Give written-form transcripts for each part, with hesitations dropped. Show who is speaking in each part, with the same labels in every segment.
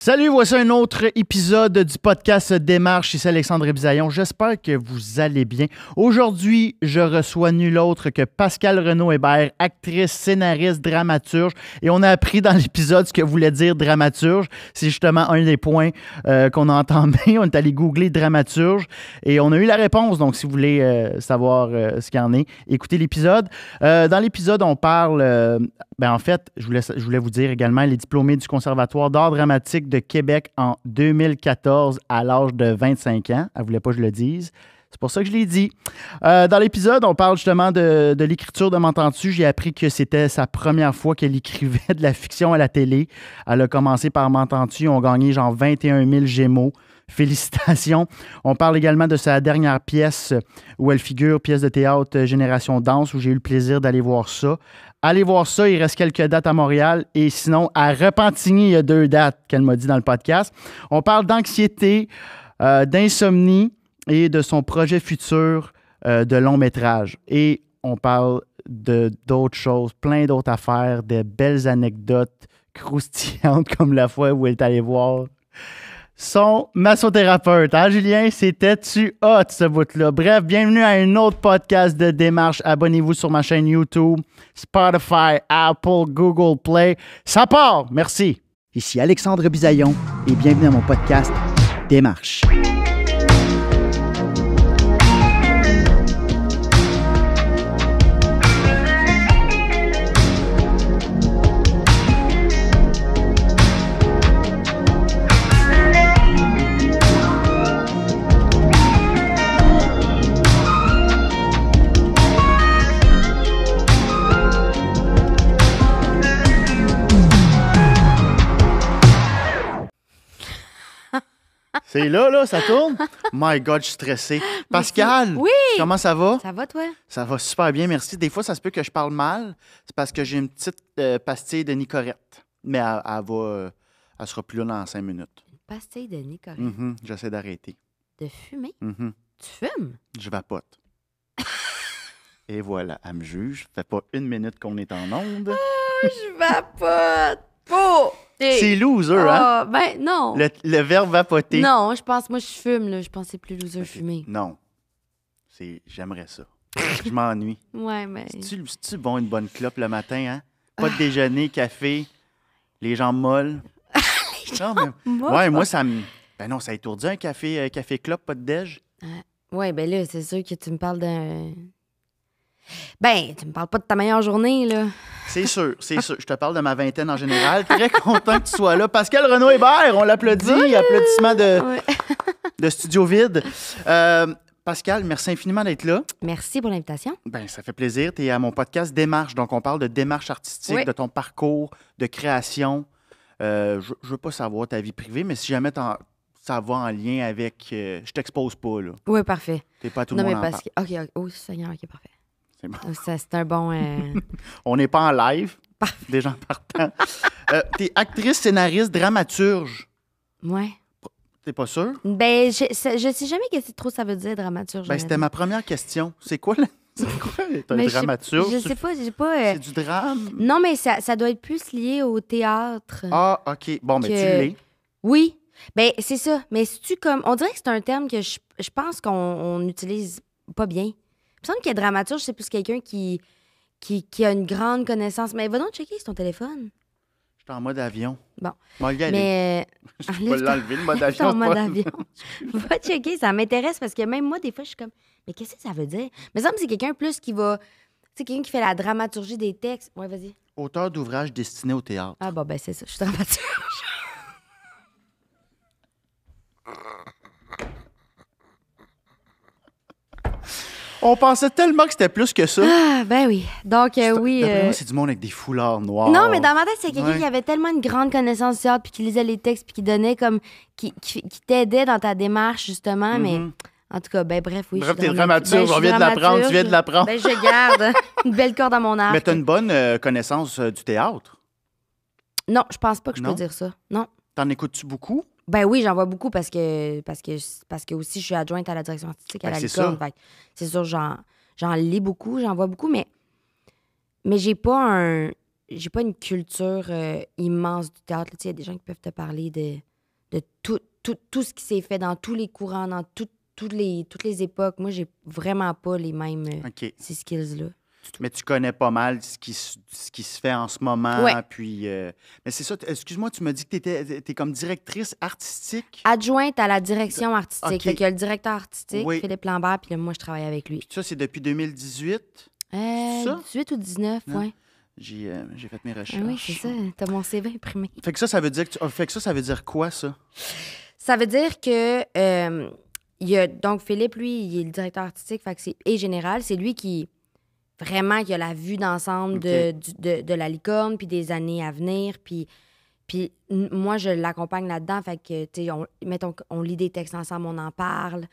Speaker 1: Salut, voici un autre épisode du podcast Démarche. Ici Alexandre Bisaillon. J'espère que vous allez bien. Aujourd'hui, je reçois nul autre que Pascale Renaud-Hébert, actrice, scénariste, dramaturge. Et on a appris dans l'épisode ce que voulait dire dramaturge. C'est justement un des points qu'on a entendu. On est allé googler dramaturge et on a eu la réponse. Donc, si vous voulez savoir ce qu'il y en est, écoutez l'épisode. Dans l'épisode, on parle... en fait, je voulais vous dire également, elle est diplômée du Conservatoire d'art dramatique de Québec en 2014 à l'âge de 25 ans. Elle ne voulait pas que je le dise. C'est pour ça que je l'ai dit. Dans l'épisode, on parle justement de l'écriture de M'entends-tu. J'ai appris que c'était sa première fois qu'elle écrivait de la fiction à la télé. Elle a commencé par M'entends-tu. Ils ont gagné genre 21 000 Gémeaux. Félicitations. On parle également de sa dernière pièce où elle figure, pièce de théâtre Génération Danse, où j'ai eu le plaisir d'aller voir ça. Allez voir ça, il reste quelques dates à Montréal et sinon, à Repentigny, il y a 2 dates qu'elle m'a dit dans le podcast. On parle d'anxiété, d'insomnie et de son projet futur de long métrage. Et on parle d'autres choses, plein d'autres affaires, de belles anecdotes croustillantes comme la fois où elle est allée voir son massothérapeute. Hein, Julien? C'était-tu hot, ce bout-là? Bref, bienvenue à un autre podcast de Démarche. Abonnez-vous sur ma chaîne YouTube, Spotify, Apple, Google Play. Ça part! Merci. Ici Alexandre Bisaillon et bienvenue à mon podcast Démarche. C'est là, ça tourne? My God, je suis stressé. Pascal,
Speaker 2: oui.
Speaker 1: Comment ça va?
Speaker 2: Ça va, toi?
Speaker 1: Ça va super bien, merci. Des fois, ça se peut que je parle mal. C'est parce que j'ai une petite pastille de Nicorette. Mais elle sera plus là dans 5 minutes.
Speaker 2: Une pastille de Nicorette.
Speaker 1: J'essaie d'arrêter.
Speaker 2: De fumer?
Speaker 1: Mm-hmm.
Speaker 2: Tu fumes?
Speaker 1: Je vapote. Et voilà, elle me juge. Ça fait pas 1 minute qu'on est en onde.
Speaker 2: Je vapote! Oh! Hey.
Speaker 1: C'est loser, hein?
Speaker 2: Ben non.
Speaker 1: Le verbe vapoter.
Speaker 2: Non, je pense, moi, je fume, là. Je pense que c'est plus loser fumer.
Speaker 1: Non. J'aimerais ça. Je m'ennuie.
Speaker 2: Ouais, mais...
Speaker 1: C'est-tu bon, une bonne clope le matin, hein? Pas de déjeuner, café, les jambes molles. Ouais, moi, ça me... Ben non, ça étourdit un café clope, pas de déj.
Speaker 2: Ouais, ben là, c'est sûr que tu me parles d'un... Ben, tu me parles pas de ta meilleure journée, là.
Speaker 1: C'est sûr. Je te parle de ma vingtaine en général. Très content que tu sois là. Pascal Renaud-Hébert, on l'applaudit. Applaudissements de studio vide. Pascal, merci infiniment d'être là.
Speaker 2: Merci pour l'invitation.
Speaker 1: Ben, ça fait plaisir. Tu es à mon podcast Démarche. Donc, on parle de démarche artistique, de ton parcours, de création. Je veux pas savoir ta vie privée, mais si jamais ça va en lien avec... je t'expose pas, là.
Speaker 2: Oui, parfait.
Speaker 1: T'es pas tout le monde en parle.
Speaker 2: OK. Oh, Seigneur, OK, parfait.
Speaker 1: C'est bon.
Speaker 2: C'est un bon...
Speaker 1: On n'est pas en live. Parfait. Des gens partant. T'es actrice, scénariste, dramaturge.
Speaker 2: Ouais.
Speaker 1: T'es pas sûr?
Speaker 2: Ben, je sais jamais qu'est-ce que trop ça veut dire, dramaturge.
Speaker 1: Ben, c'était ma première question. C'est quoi un dramaturge?
Speaker 2: Je sais pas, j'ai pas...
Speaker 1: C'est du drame?
Speaker 2: Non, mais ça doit être plus lié au théâtre.
Speaker 1: Ah, OK. Bon, mais tu l'es.
Speaker 2: Oui. Ben, c'est ça. Mais c'est-tu comme... On dirait que c'est un terme que je pense qu'on utilise pas bien. Il me semble que dramaturge, c'est plus quelqu'un qui a une grande connaissance. Mais va donc checker sur ton téléphone.
Speaker 1: Je suis en mode avion.
Speaker 2: Bon.
Speaker 1: Mais... Je peux l'enlever, le mode avion.
Speaker 2: Mode avion. Va checker, ça m'intéresse parce que même moi, des fois, je suis comme, mais qu'est-ce que ça veut dire? Mais ça me semble que c'est quelqu'un plus qui va... Tu sais, quelqu'un qui fait la dramaturgie des textes. Ouais, vas-y.
Speaker 1: Auteur d'ouvrages destinés au théâtre.
Speaker 2: Ah, ben c'est ça. Je suis dramaturge.
Speaker 1: On pensait tellement que c'était plus que ça.
Speaker 2: Ah, ben oui. Donc, oui.
Speaker 1: D'après moi, c'est du monde avec des foulards noirs.
Speaker 2: Non, mais dans ma tête, c'est quelqu'un qui avait tellement une grande connaissance du théâtre, puis qui lisait les textes, puis qui donnait comme. Qui t'aidait dans ta démarche, justement. Mais en tout cas, ben bref, oui.
Speaker 1: Bref, t'es dramaturge. On vient de l'apprendre. Tu viens de l'apprendre.
Speaker 2: Ben, je garde une belle corde à mon arc.
Speaker 1: Mais t'as une bonne connaissance du théâtre?
Speaker 2: Non, je pense pas que je peux dire ça. Non.
Speaker 1: T'en écoutes-tu beaucoup?
Speaker 2: Ben oui, j'en vois beaucoup parce que aussi je suis adjointe à la direction artistique à la Licorne. C'est sûr, j'en lis beaucoup, j'en vois beaucoup, mais j'ai pas une culture immense du théâtre. Il y a des gens qui peuvent te parler de de tout ce qui s'est fait dans tous les courants, dans toutes les époques. Moi, j'ai vraiment pas les mêmes ces skills-là.
Speaker 1: Mais tu connais pas mal ce qui se fait en ce moment.
Speaker 2: Ouais.
Speaker 1: Puis, mais c'est ça, excuse-moi, tu m'as dit que tu étais comme directrice artistique.
Speaker 2: Adjointe à la direction artistique.
Speaker 1: OK.
Speaker 2: Fait qu'il y a le directeur artistique,
Speaker 1: Oui.
Speaker 2: Philippe Lambert, puis là, moi, je travaille avec lui.
Speaker 1: Puis ça, c'est depuis 2018. ça?
Speaker 2: 18 ou 19,
Speaker 1: Non.
Speaker 2: oui.
Speaker 1: J'ai fait mes recherches.
Speaker 2: Ah oui, c'est ça. T'as mon CV imprimé.
Speaker 1: Fait que ça veut dire ça veut dire quoi, ça?
Speaker 2: Ça veut dire que il y a, donc Philippe, lui, il est le directeur artistique et général. C'est lui qui vraiment qui a la vue d'ensemble de la licorne puis des années à venir. Puis moi, je l'accompagne là-dedans. Fait que, tu sais, mettons qu'on lit des textes ensemble, on en parle.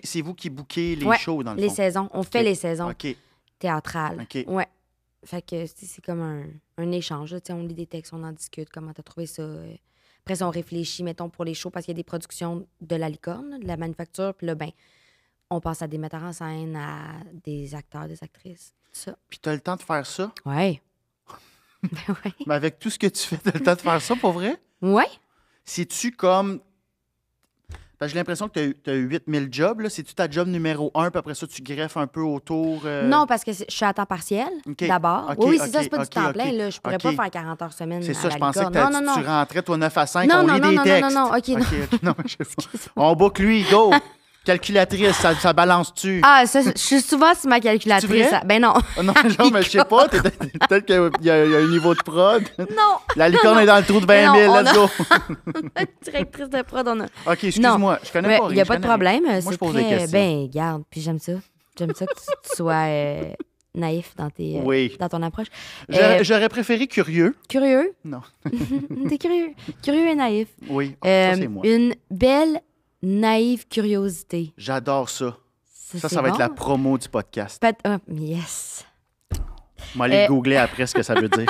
Speaker 1: C'est vous qui bouquez les shows, dans le fond?
Speaker 2: Les saisons. On fait les saisons
Speaker 1: OK.
Speaker 2: théâtrales.
Speaker 1: OK.
Speaker 2: Ouais. Fait que c'est comme un échange. Là. On lit des textes, on en discute. Comment t'as trouvé ça? Après ça, on réfléchit, mettons, pour les shows, parce qu'il y a des productions de la licorne, là, de la manufacture. Puis là, ben, on passe à des metteurs en scène, à des acteurs, des actrices. Ça.
Speaker 1: Puis t'as le temps de faire ça?
Speaker 2: Ouais. Ben ouais.
Speaker 1: Mais avec tout ce que tu fais, t'as le temps de faire ça, pour vrai?
Speaker 2: Ouais.
Speaker 1: C'est-tu comme... Parce que j'ai l'impression que tu as 8000 jobs. Là. C'est-tu ta job numéro 1, puis après ça, tu greffes un peu autour?
Speaker 2: Non, parce que je suis à temps partiel, d'abord.
Speaker 1: OK,
Speaker 2: oui, c'est ça,
Speaker 1: OK,
Speaker 2: c'est pas
Speaker 1: OK,
Speaker 2: du temps plein.
Speaker 1: OK.
Speaker 2: Là. Je pourrais pas faire 40 heures semaine.
Speaker 1: C'est ça,
Speaker 2: à
Speaker 1: je
Speaker 2: la
Speaker 1: pensais que
Speaker 2: licorne.
Speaker 1: tu rentrais, toi, 9 à 5,
Speaker 2: Non,
Speaker 1: on
Speaker 2: non,
Speaker 1: lit
Speaker 2: non,
Speaker 1: des
Speaker 2: non,
Speaker 1: textes.
Speaker 2: non, OK, non.
Speaker 1: OK, non, je sais pas. On boucle lui, go! Calculatrice, ça balance-tu?
Speaker 2: Ah, ça, je suis souvent sur ma calculatrice.
Speaker 1: C'est vrai?
Speaker 2: Ça. Ben non.
Speaker 1: Oh non, genre, mais je sais pas, peut-être qu'il y a un niveau de prod.
Speaker 2: Non.
Speaker 1: La licorne est dans le trou de 20 000,
Speaker 2: Mais non,
Speaker 1: let's go!
Speaker 2: Directrice de prod, on a...
Speaker 1: OK, excuse-moi, je connais pas.
Speaker 2: Il n'y a pas de problème.
Speaker 1: Moi, je pose des questions.
Speaker 2: Ben, garde, puis j'aime ça. J'aime ça que tu sois naïf dans ton approche.
Speaker 1: J'aurais préféré curieux.
Speaker 2: Curieux?
Speaker 1: Non.
Speaker 2: T'es curieux. Curieux et naïf.
Speaker 1: Oui, ça, c'est moi.
Speaker 2: Une belle, naïve curiosité.
Speaker 1: J'adore ça. Ça va
Speaker 2: bon?
Speaker 1: être la promo du podcast.
Speaker 2: Yes.
Speaker 1: Je vais aller googler après ce que ça veut dire.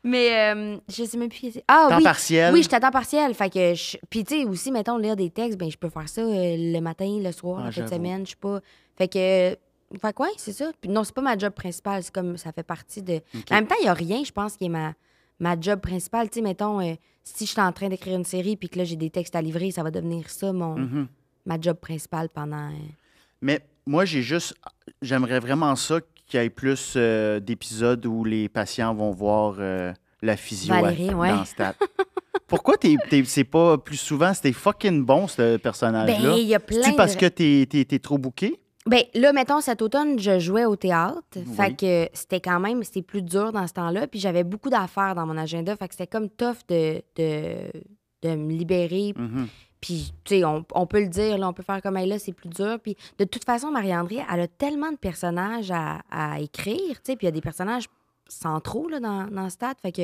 Speaker 2: Mais je sais même plus. Ah,
Speaker 1: temps partiel.
Speaker 2: Oui, je suis à temps partiel. Fait que puis, tu sais, aussi, mettons, lire des textes, ben je peux faire ça le matin, le soir, la fin de semaine, je sais pas. Fait que ouais, c'est ça. Puis non, c'est pas ma job principale. C'est comme, ça fait partie de... En même temps, il y a rien, je pense, qui est ma job principale. Tu sais, mettons, si je suis en train d'écrire une série puis que là, j'ai des textes à livrer, ça va devenir ça, ma job principale pendant...
Speaker 1: Mais moi, j'aimerais vraiment ça qu'il y ait plus d'épisodes où les patients vont voir la physio
Speaker 2: Valérie,
Speaker 1: dans Stat. Pourquoi c'est pas plus souvent? C'était fucking bon, ce personnage-là.
Speaker 2: Ben, il y a plein
Speaker 1: C'est-tu parce que t'es trop booké?
Speaker 2: Ben là, mettons, cet automne, je jouais au théâtre.
Speaker 1: Oui.
Speaker 2: Fait que c'était plus dur dans ce temps-là. Puis j'avais beaucoup d'affaires dans mon agenda. Fait que c'était comme tough de me libérer.
Speaker 1: Mm-hmm.
Speaker 2: Puis, tu sais, on peut le dire, là, on peut faire comme elle là, c'est plus dur. Puis, de toute façon, Marie-André, elle a tellement de personnages à écrire, tu sais, puis il y a des personnages centraux, là, dans Stat. Fait que...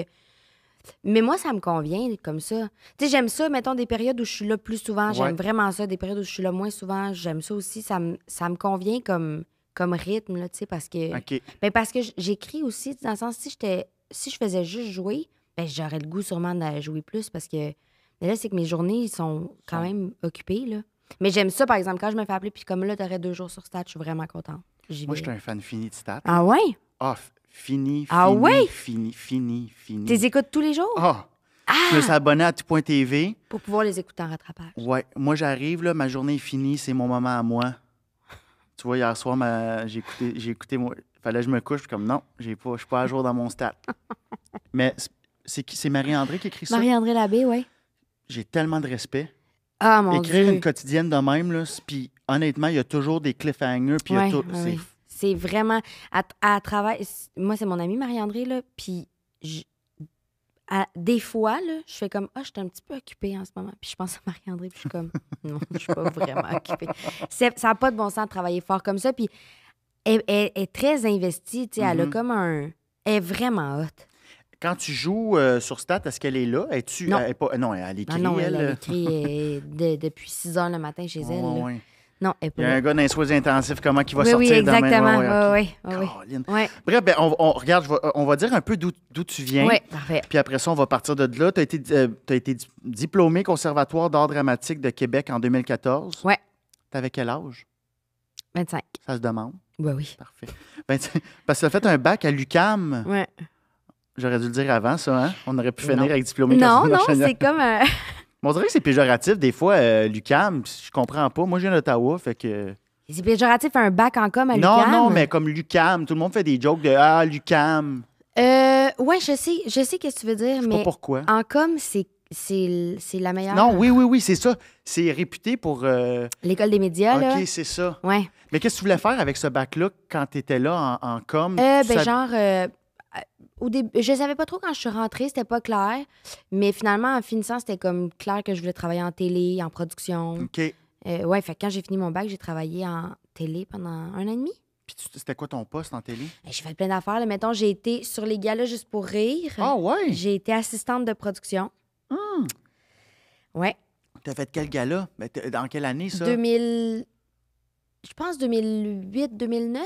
Speaker 2: Mais moi, ça me convient comme ça. Tu sais, j'aime ça, mettons, des périodes où je suis là plus souvent. J'aime vraiment ça. Des périodes où je suis là moins souvent, j'aime ça aussi. Ça me convient comme rythme, là, tu sais, parce que... Ben, parce que j'écris aussi, dans le sens, si je faisais juste jouer, ben j'aurais le goût sûrement de jouer plus, parce que... Mais là, c'est que mes journées, ils sont quand même occupées, là. Mais j'aime ça, par exemple, quand je me fais appeler, puis comme là, t'aurais 2 jours sur Stat, je suis vraiment contente.
Speaker 1: Moi, je suis un fan fini de Stat.
Speaker 2: Ah ouais?
Speaker 1: Ah, fini.
Speaker 2: T'es écoutes tous les jours?
Speaker 1: Ah! Je me suis abonné à tout.tv.
Speaker 2: Pour pouvoir les écouter en rattrapage.
Speaker 1: Ouais. Moi, j'arrive, là, ma journée est finie, c'est mon moment à moi. Tu vois, hier soir, j'ai écouté fallait que je me couche, puis comme non, je suis pas à jour dans mon Stat. Mais c'est Marie-André qui écrit ça?
Speaker 2: Marie-André Labbé, oui.
Speaker 1: J'ai tellement de respect.
Speaker 2: Ah, mon Dieu.
Speaker 1: Écrire une quotidienne de même, là, puis honnêtement, il y a toujours des cliffhangers, puis
Speaker 2: c'est vraiment... À travers... Moi, c'est mon amie Marie-André, là, puis des fois, là, je fais comme, je suis un petit peu occupée en ce moment. Puis je pense à Marie-André, puis je suis comme, non, je suis pas vraiment occupée. Ça n'a pas de bon sens de travailler fort comme ça. Puis elle est très investie, tu sais, elle a comme elle est vraiment hot.
Speaker 1: Quand tu joues sur Stat, est-ce qu'elle est là?
Speaker 2: Non.
Speaker 1: Elle écrit,
Speaker 2: elle écrit depuis 6 heures le matin chez elle.
Speaker 1: Ouais.
Speaker 2: Non, elle est pas
Speaker 1: Il y a un gars dans les soins intensifs, comment il va
Speaker 2: oui,
Speaker 1: sortir
Speaker 2: exactement.
Speaker 1: demain.
Speaker 2: Oui.
Speaker 1: Bref, ben, regarde, on va dire un peu d'où tu viens.
Speaker 2: Oui, parfait.
Speaker 1: Puis après ça, on va partir de là. Tu as été diplômé Conservatoire d'art dramatique de Québec en 2014.
Speaker 2: Oui.
Speaker 1: T'avais quel âge?
Speaker 2: 25.
Speaker 1: Ça se demande.
Speaker 2: Oui.
Speaker 1: Parfait. Parce que tu as fait un bac à l'UQAM.
Speaker 2: Oui.
Speaker 1: J'aurais dû le dire avant, ça, hein? On aurait pu finir
Speaker 2: Non.
Speaker 1: avec diplômé
Speaker 2: Non,
Speaker 1: comme
Speaker 2: non,
Speaker 1: ingénieur.
Speaker 2: c'est comme un...
Speaker 1: On dirait que c'est péjoratif, des fois, l'UQAM, je comprends pas. Moi, je viens d'Ottawa, fait que...
Speaker 2: C'est péjoratif un bac en com à
Speaker 1: Non,
Speaker 2: l'UQAM.
Speaker 1: non, mais comme l'UQAM, tout le monde fait des jokes de « Ah, l'UQAM
Speaker 2: Ouais, je sais qu'est-ce que tu veux dire, ».
Speaker 1: Je sais
Speaker 2: mais
Speaker 1: pas pourquoi.
Speaker 2: en com, c'est la meilleure.
Speaker 1: Non, oui, c'est ça. C'est réputé pour...
Speaker 2: L'école des médias, là.
Speaker 1: OK, c'est ça.
Speaker 2: Ouais.
Speaker 1: Mais qu'est-ce que tu voulais faire avec ce bac-là quand tu étais là en com?
Speaker 2: Ben,
Speaker 1: Tu savais-
Speaker 2: genre, au début, je savais pas trop quand je suis rentrée, c'était pas clair. Mais finalement, en finissant, c'était comme clair que je voulais travailler en télé, en production.
Speaker 1: OK.
Speaker 2: Ouais, fait que quand j'ai fini mon bac, j'ai travaillé en télé pendant 1 an et demi.
Speaker 1: Puis c'était quoi ton poste en télé?
Speaker 2: J'ai fait plein d'affaires. Là. Mettons, j'ai été sur les galas juste pour rire.
Speaker 1: Ah ouais?
Speaker 2: J'ai été assistante de production. Ouais.
Speaker 1: T'as fait quel gala? Ben, dans quelle année, ça?
Speaker 2: 2000... Je pense 2008, 2009.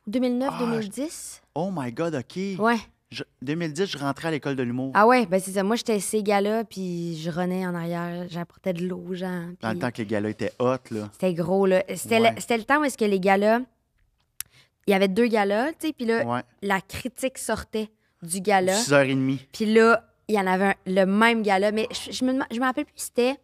Speaker 2: 2009,
Speaker 1: Ah,
Speaker 2: 2010.
Speaker 1: Oh my God, OK.
Speaker 2: Ouais.
Speaker 1: 2010, je rentrais à l'école de l'humour.
Speaker 2: Ah ouais, ben c'est ça. Moi, j'étais ces gars-là, puis je renais en arrière. J'apportais de l'eau aux gens.
Speaker 1: Dans le
Speaker 2: puis
Speaker 1: temps que les galas étaient hot, là.
Speaker 2: C'était gros, là. C'était
Speaker 1: Ouais.
Speaker 2: c'était le temps où est-ce que les galas... Il y avait 2 galas, tu sais, puis là,
Speaker 1: Ouais.
Speaker 2: la critique sortait du gala.
Speaker 1: 6h30.
Speaker 2: Puis là, il y en avait le même gala. Mais je me rappelle plus si c'était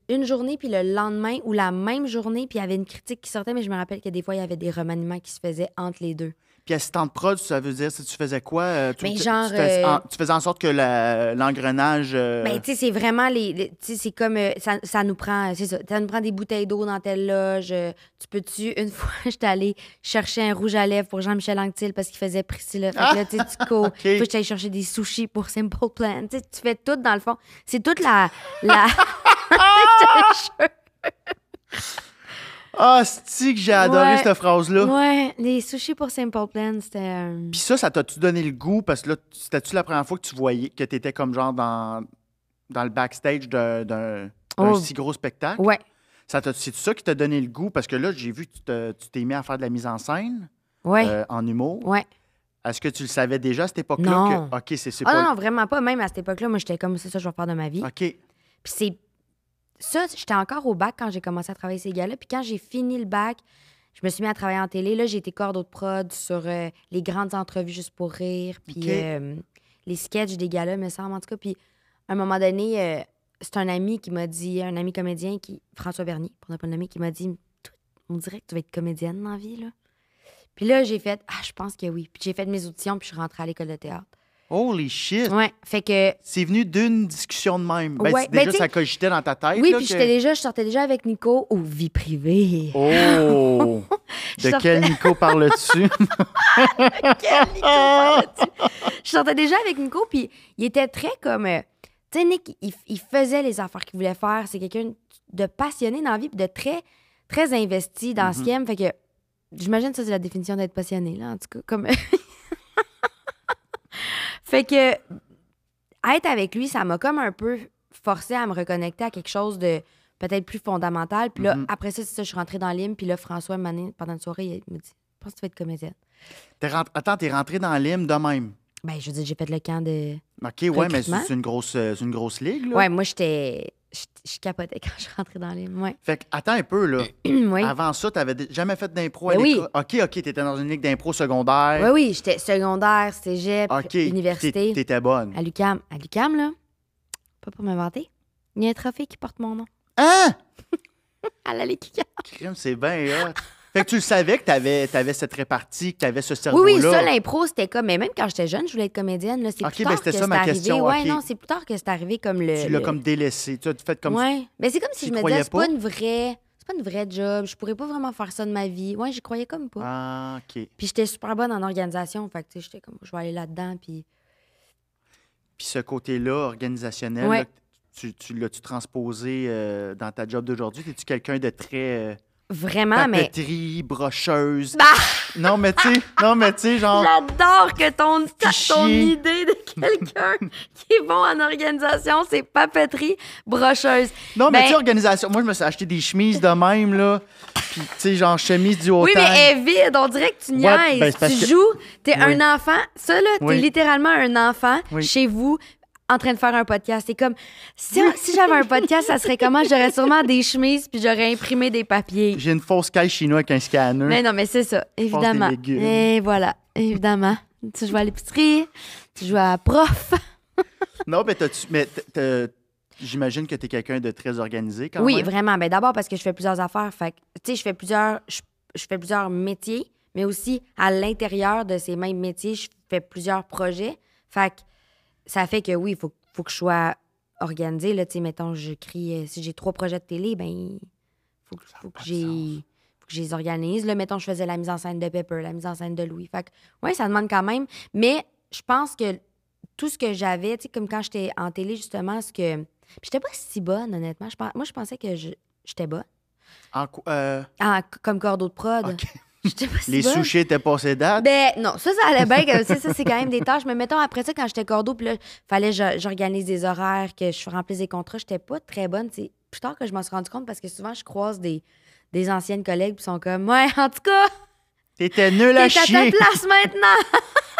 Speaker 2: une journée, puis le lendemain, ou la même journée, puis il y avait une critique qui sortait, mais je me rappelle que des fois, il y avait des remaniements qui se faisaient entre les deux.
Speaker 1: Puis assistant de prod, ça veut dire si tu faisais quoi?
Speaker 2: Mais genre,
Speaker 1: tu faisais en sorte que l'engrenage...
Speaker 2: Ben, tu sais, c'est vraiment tu sais, c'est comme. Ça nous prend. C'est ça. Ça nous prend des bouteilles d'eau dans telle loge. Tu peux-tu. Une fois, j'étais allée chercher un rouge à lèvres pour Jean-Michel Anctil parce qu'il faisait Priscilla. Fait que là, tu sais, tu cours.
Speaker 1: OK.
Speaker 2: Puis j'étais allée chercher des sushis pour Simple Plan. Tu sais, tu fais tout dans le fond. C'est toute la. Je te jure.
Speaker 1: Ah, c'est que j'ai adoré
Speaker 2: Ouais.
Speaker 1: cette phrase-là.
Speaker 2: Ouais, les sushis pour Simple Plan, c'était.
Speaker 1: Puis ça t'a-tu donné le goût? Parce que là, c'était-tu la première fois que tu voyais que tu étais comme genre dans le backstage d'un
Speaker 2: Oh.
Speaker 1: si gros spectacle?
Speaker 2: Ouais.
Speaker 1: C'est ça qui t'a donné le goût? Parce que là, j'ai vu que tu t'es mis à faire de la mise en scène
Speaker 2: Ouais.
Speaker 1: en humour.
Speaker 2: Ouais.
Speaker 1: Est-ce que tu le savais déjà à cette époque-là?
Speaker 2: Non.
Speaker 1: OK, c'est
Speaker 2: Ah
Speaker 1: pas...
Speaker 2: non, vraiment pas. Même à cette époque-là, moi, j'étais comme, c'est ça, je vais faire de ma vie.
Speaker 1: OK.
Speaker 2: Puis c'est. Ça, j'étais encore au bac quand j'ai commencé à travailler ces gars-là. Puis quand j'ai fini le bac, je me suis mis à travailler en télé. Là, j'ai été cordeau de prod sur les grandes entrevues juste pour rire. Puis
Speaker 1: OK.
Speaker 2: les sketchs des gars-là, me semble, en tout cas. Puis à un moment donné, c'est un ami qui m'a dit, un ami comédien, François Bernier, pour ne pas le nommer, qui m'a dit, on dirait que tu vas être comédienne dans la vie, là. Puis là, j'ai fait, je pense que oui. Puis j'ai fait mes auditions, puis je suis rentrée à l'école de théâtre.
Speaker 1: Holy shit!
Speaker 2: Ouais, fait que.
Speaker 1: C'est venu d'une discussion de même. Ben,
Speaker 2: Ouais,
Speaker 1: déjà,
Speaker 2: ben,
Speaker 1: ça cogitait dans ta tête.
Speaker 2: Oui,
Speaker 1: là,
Speaker 2: puis
Speaker 1: que-
Speaker 2: je sortais déjà avec Nico aux vie privée.
Speaker 1: Oh!
Speaker 2: Je
Speaker 1: De
Speaker 2: sortais-
Speaker 1: quel Nico parles-tu?
Speaker 2: Je sortais déjà avec Nico, puis il était très comme... tu sais, Nick, il faisait les affaires qu'il voulait faire. C'est quelqu'un de passionné dans la vie, puis de très, très investi dans ce qu'il aime. Fait que j'imagine que ça, c'est la définition d'être passionné, là, en tout cas. Comme... fait que être avec lui, ça m'a comme un peu forcé à me reconnecter à quelque chose de peut-être plus fondamental. Puis là, après ça, c'est ça, je suis rentrée dans l'hymne, puis là, François, pendant une soirée, il me dit « Je pense que tu vas être comédienne. »
Speaker 1: Attends, t'es rentré dans l'hymne de même.
Speaker 2: Ben, je veux dire, j'ai fait le camp de...
Speaker 1: OK, ouais, mais
Speaker 2: Recrutement.
Speaker 1: c'est une grosse ligue, là.
Speaker 2: Ouais, moi, je capotais quand je suis rentrée dans l'hymne, ouais.
Speaker 1: Fait que, attends un peu, là.
Speaker 2: Oui.
Speaker 1: Avant ça, t'avais jamais fait d'impro à
Speaker 2: Ben oui.
Speaker 1: l'école? OK, t'étais dans une ligue d'impro secondaire.
Speaker 2: Oui, oui, j'étais secondaire, cégep,
Speaker 1: OK,
Speaker 2: université.
Speaker 1: t'étais bonne.
Speaker 2: À l'UQAM. À l'UQAM, là, pas pour m'inventer, il y a un trophée qui porte mon nom.
Speaker 1: Hein?
Speaker 2: À la Ligue.
Speaker 1: Crime, c'est bien hot. Fait que tu le savais que t'avais cette répartie, que t'avais ce
Speaker 2: Oui,
Speaker 1: cerveau-là.
Speaker 2: oui, ça, l'impro, c'était comme... Mais même quand j'étais jeune, je voulais être comédienne. Là, c'est
Speaker 1: OK,
Speaker 2: plus
Speaker 1: ben,
Speaker 2: tard
Speaker 1: c'était
Speaker 2: que
Speaker 1: ça
Speaker 2: c'est
Speaker 1: ma
Speaker 2: arrivé.
Speaker 1: question,
Speaker 2: Ouais,
Speaker 1: OK.
Speaker 2: non, c'est plus tard que c'est arrivé comme le...
Speaker 1: Tu l'as comme délaissé. Tu as fait comme
Speaker 2: Ouais. Mais c'est comme si
Speaker 1: Tu
Speaker 2: je me
Speaker 1: croyais
Speaker 2: disais, c'est pas
Speaker 1: pas?
Speaker 2: une vraie... C'est pas une vraie job. Je pourrais pas vraiment faire ça de ma vie. Ouais, j'y croyais comme pas.
Speaker 1: Ah, OK.
Speaker 2: Puis j'étais super bonne en organisation. Fait que, tu sais, j'étais comme, je vais aller là-dedans. Puis...
Speaker 1: Puis ce côté-là, organisationnel,
Speaker 2: Ouais.
Speaker 1: là, tu l'as-tu transposé dans ta job d'aujourd'hui? Es-tu quelqu'un de très
Speaker 2: Vraiment, mais...
Speaker 1: papeterie, brocheuse?
Speaker 2: Bah!
Speaker 1: Non, mais tu sais, genre...
Speaker 2: J'adore que ton
Speaker 1: Fichier.
Speaker 2: idée de quelqu'un qui est bon en organisation, c'est papeterie, brocheuse.
Speaker 1: Non, mais
Speaker 2: Ben-
Speaker 1: tu sais, organisation... Moi, je me suis acheté des chemises de même, là. Puis, tu sais, genre, chemise du haut
Speaker 2: Oui, mais elle est vide. On dirait que tu niaises.
Speaker 1: Ouais, ben, c'est parce
Speaker 2: tu
Speaker 1: que-
Speaker 2: joues, t'es
Speaker 1: Oui.
Speaker 2: un enfant. Ça, là, t'es
Speaker 1: Oui.
Speaker 2: littéralement un enfant
Speaker 1: Oui.
Speaker 2: chez vous en train de faire un podcast. C'est comme, si j'avais un podcast, ça serait comment? J'aurais sûrement des chemises puis j'aurais imprimé des papiers.
Speaker 1: J'ai une fausse caille chinoise avec un scanner.
Speaker 2: Mais non, mais c'est ça, évidemment.
Speaker 1: légumes.
Speaker 2: Et voilà, évidemment. Tu joues à l'épicerie, tu joues à prof.
Speaker 1: Non, j'imagine que tu es quelqu'un de très organisé quand
Speaker 2: Oui,
Speaker 1: même.
Speaker 2: vraiment. Ben, d'abord parce que je fais plusieurs affaires. Fait que, tu sais, je fais plusieurs métiers, mais aussi à l'intérieur de ces mêmes métiers, je fais plusieurs projets. Fait que ça fait que oui, il faut que je sois organisée. Là, tu sais, mettons, j'écris, si j'ai 3 projets de télé, ben faut que je les organise. Là, mettons, je faisais la mise en scène de Pepper, la mise en scène de Louis. Fait que, ouais, ça demande quand même. Mais je pense que tout ce que j'avais, tu sais, comme quand j'étais en télé, justement, Puis j'étais pas si bonne, honnêtement. Moi, je pensais que j'étais bonne. Comme cordeau de prod.
Speaker 1: OK.
Speaker 2: J'étais pas si
Speaker 1: Les
Speaker 2: bonne.
Speaker 1: sushis étaient passés date?
Speaker 2: Ben, non, ça allait bien. Ça, c'est quand même des tâches. Mais mettons, après ça, quand j'étais cordeau, puis là, fallait que j'organise des horaires, que je remplisse des contrats, j'étais pas très bonne. C'est plus tard que je m'en suis rendu compte parce que souvent, je croise des anciennes collègues qui sont comme, ouais, en tout cas,
Speaker 1: T'étais nul à
Speaker 2: t'es à ta
Speaker 1: chier.
Speaker 2: place maintenant.